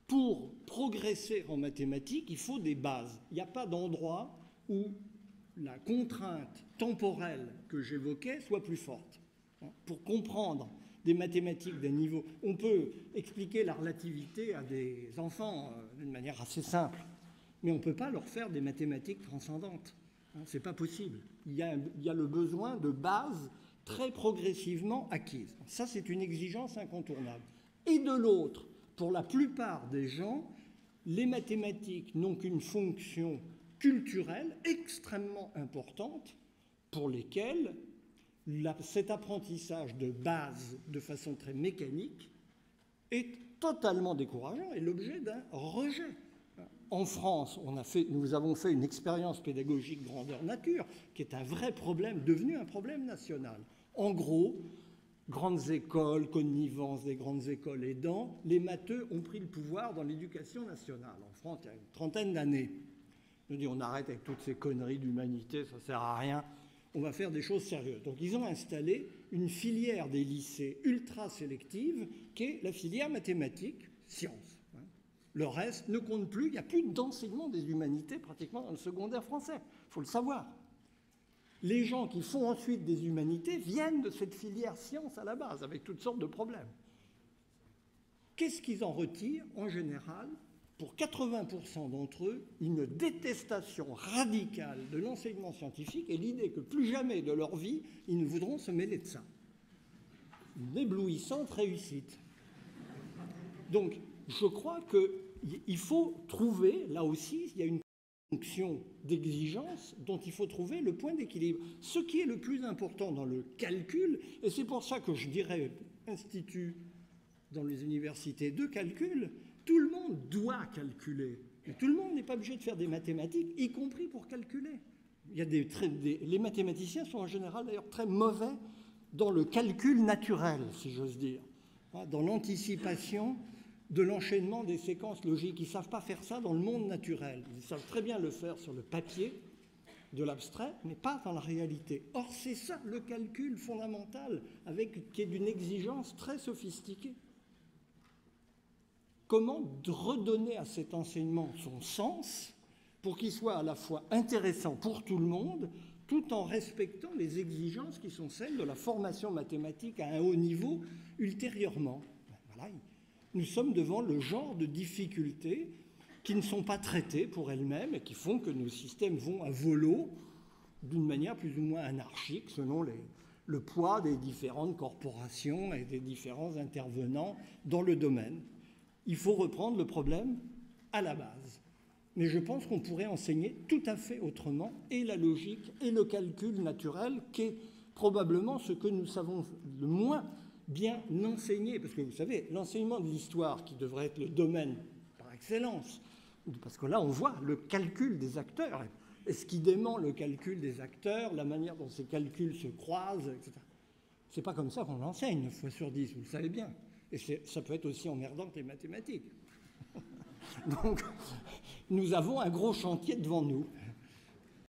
Pour progresser en mathématiques, il faut des bases. Il n'y a pas d'endroit où la contrainte temporelle que j'évoquais soit plus forte. Pour comprendre des mathématiques d'un niveau, on peut expliquer la relativité à des enfants d'une manière assez simple. mais on ne peut pas leur faire des mathématiques transcendantes. Hein, ce n'est pas possible. Il y a le besoin de bases très progressivement acquises. Ça, c'est une exigence incontournable. Et de l'autre, pour la plupart des gens, les mathématiques n'ont qu'une fonction culturelle extrêmement importante pour lesquelles cet apprentissage de base de façon très mécanique est totalement décourageant et l'objet d'un rejet. En France, nous avons fait une expérience pédagogique grandeur nature qui est un vrai problème, devenu un problème national. En gros, grandes écoles, connivence des grandes écoles aidant, les matheux ont pris le pouvoir dans l'éducation nationale. En France, il y a une trentaine d'années. On arrête avec toutes ces conneries d'humanité, ça ne sert à rien. On va faire des choses sérieuses. Donc ils ont installé une filière des lycées ultra sélective qui est la filière mathématiques, sciences. Le reste ne compte plus, il n'y a plus d'enseignement des humanités pratiquement dans le secondaire français, il faut le savoir. Les gens qui font ensuite des humanités viennent de cette filière sciences à la base, avec toutes sortes de problèmes. Qu'est-ce qu'ils en retirent en général? Pour 80% d'entre eux, une détestation radicale de l'enseignement scientifique et l'idée que plus jamais de leur vie, ils ne voudront se mêler de ça. Une éblouissante réussite. Donc, je crois qu'il faut trouver, là aussi, il y a une fonction d'exigence dont il faut trouver le point d'équilibre. Ce qui est le plus important dans le calcul, et c'est pour ça que je dirais institut dans les universités de calcul, tout le monde doit calculer. Et tout le monde n'est pas obligé de faire des mathématiques, y compris pour calculer. Les mathématiciens sont en général d'ailleurs très mauvais dans le calcul naturel, si j'ose dire, dans l'anticipation de l'enchaînement des séquences logiques. Ils ne savent pas faire ça dans le monde naturel. Ils savent très bien le faire sur le papier de l'abstrait, mais pas dans la réalité. Or, c'est ça le calcul fondamental, qui est d'une exigence très sophistiquée. Comment redonner à cet enseignement son sens pour qu'il soit à la fois intéressant pour tout le monde, tout en respectant les exigences qui sont celles de la formation mathématique à un haut niveau ultérieurement. Voilà. Nous sommes devant le genre de difficultés qui ne sont pas traitées pour elles-mêmes et qui font que nos systèmes vont à volo d'une manière plus ou moins anarchique selon le poids des différentes corporations et des différents intervenants dans le domaine. Il faut reprendre le problème à la base. Mais je pense qu'on pourrait enseigner tout à fait autrement et la logique et le calcul naturel, qui est probablement ce que nous savons le moins bien enseigner. Parce que vous savez, l'enseignement de l'histoire, qui devrait être le domaine par excellence, parce que là on voit le calcul des acteurs, et ce qui dément le calcul des acteurs, la manière dont ces calculs se croisent, etc. C'est pas comme ça qu'on l'enseigne 9 fois sur 10, vous le savez bien. Et ça peut être aussi emmerdant que les mathématiques. Donc, nous avons un gros chantier devant nous.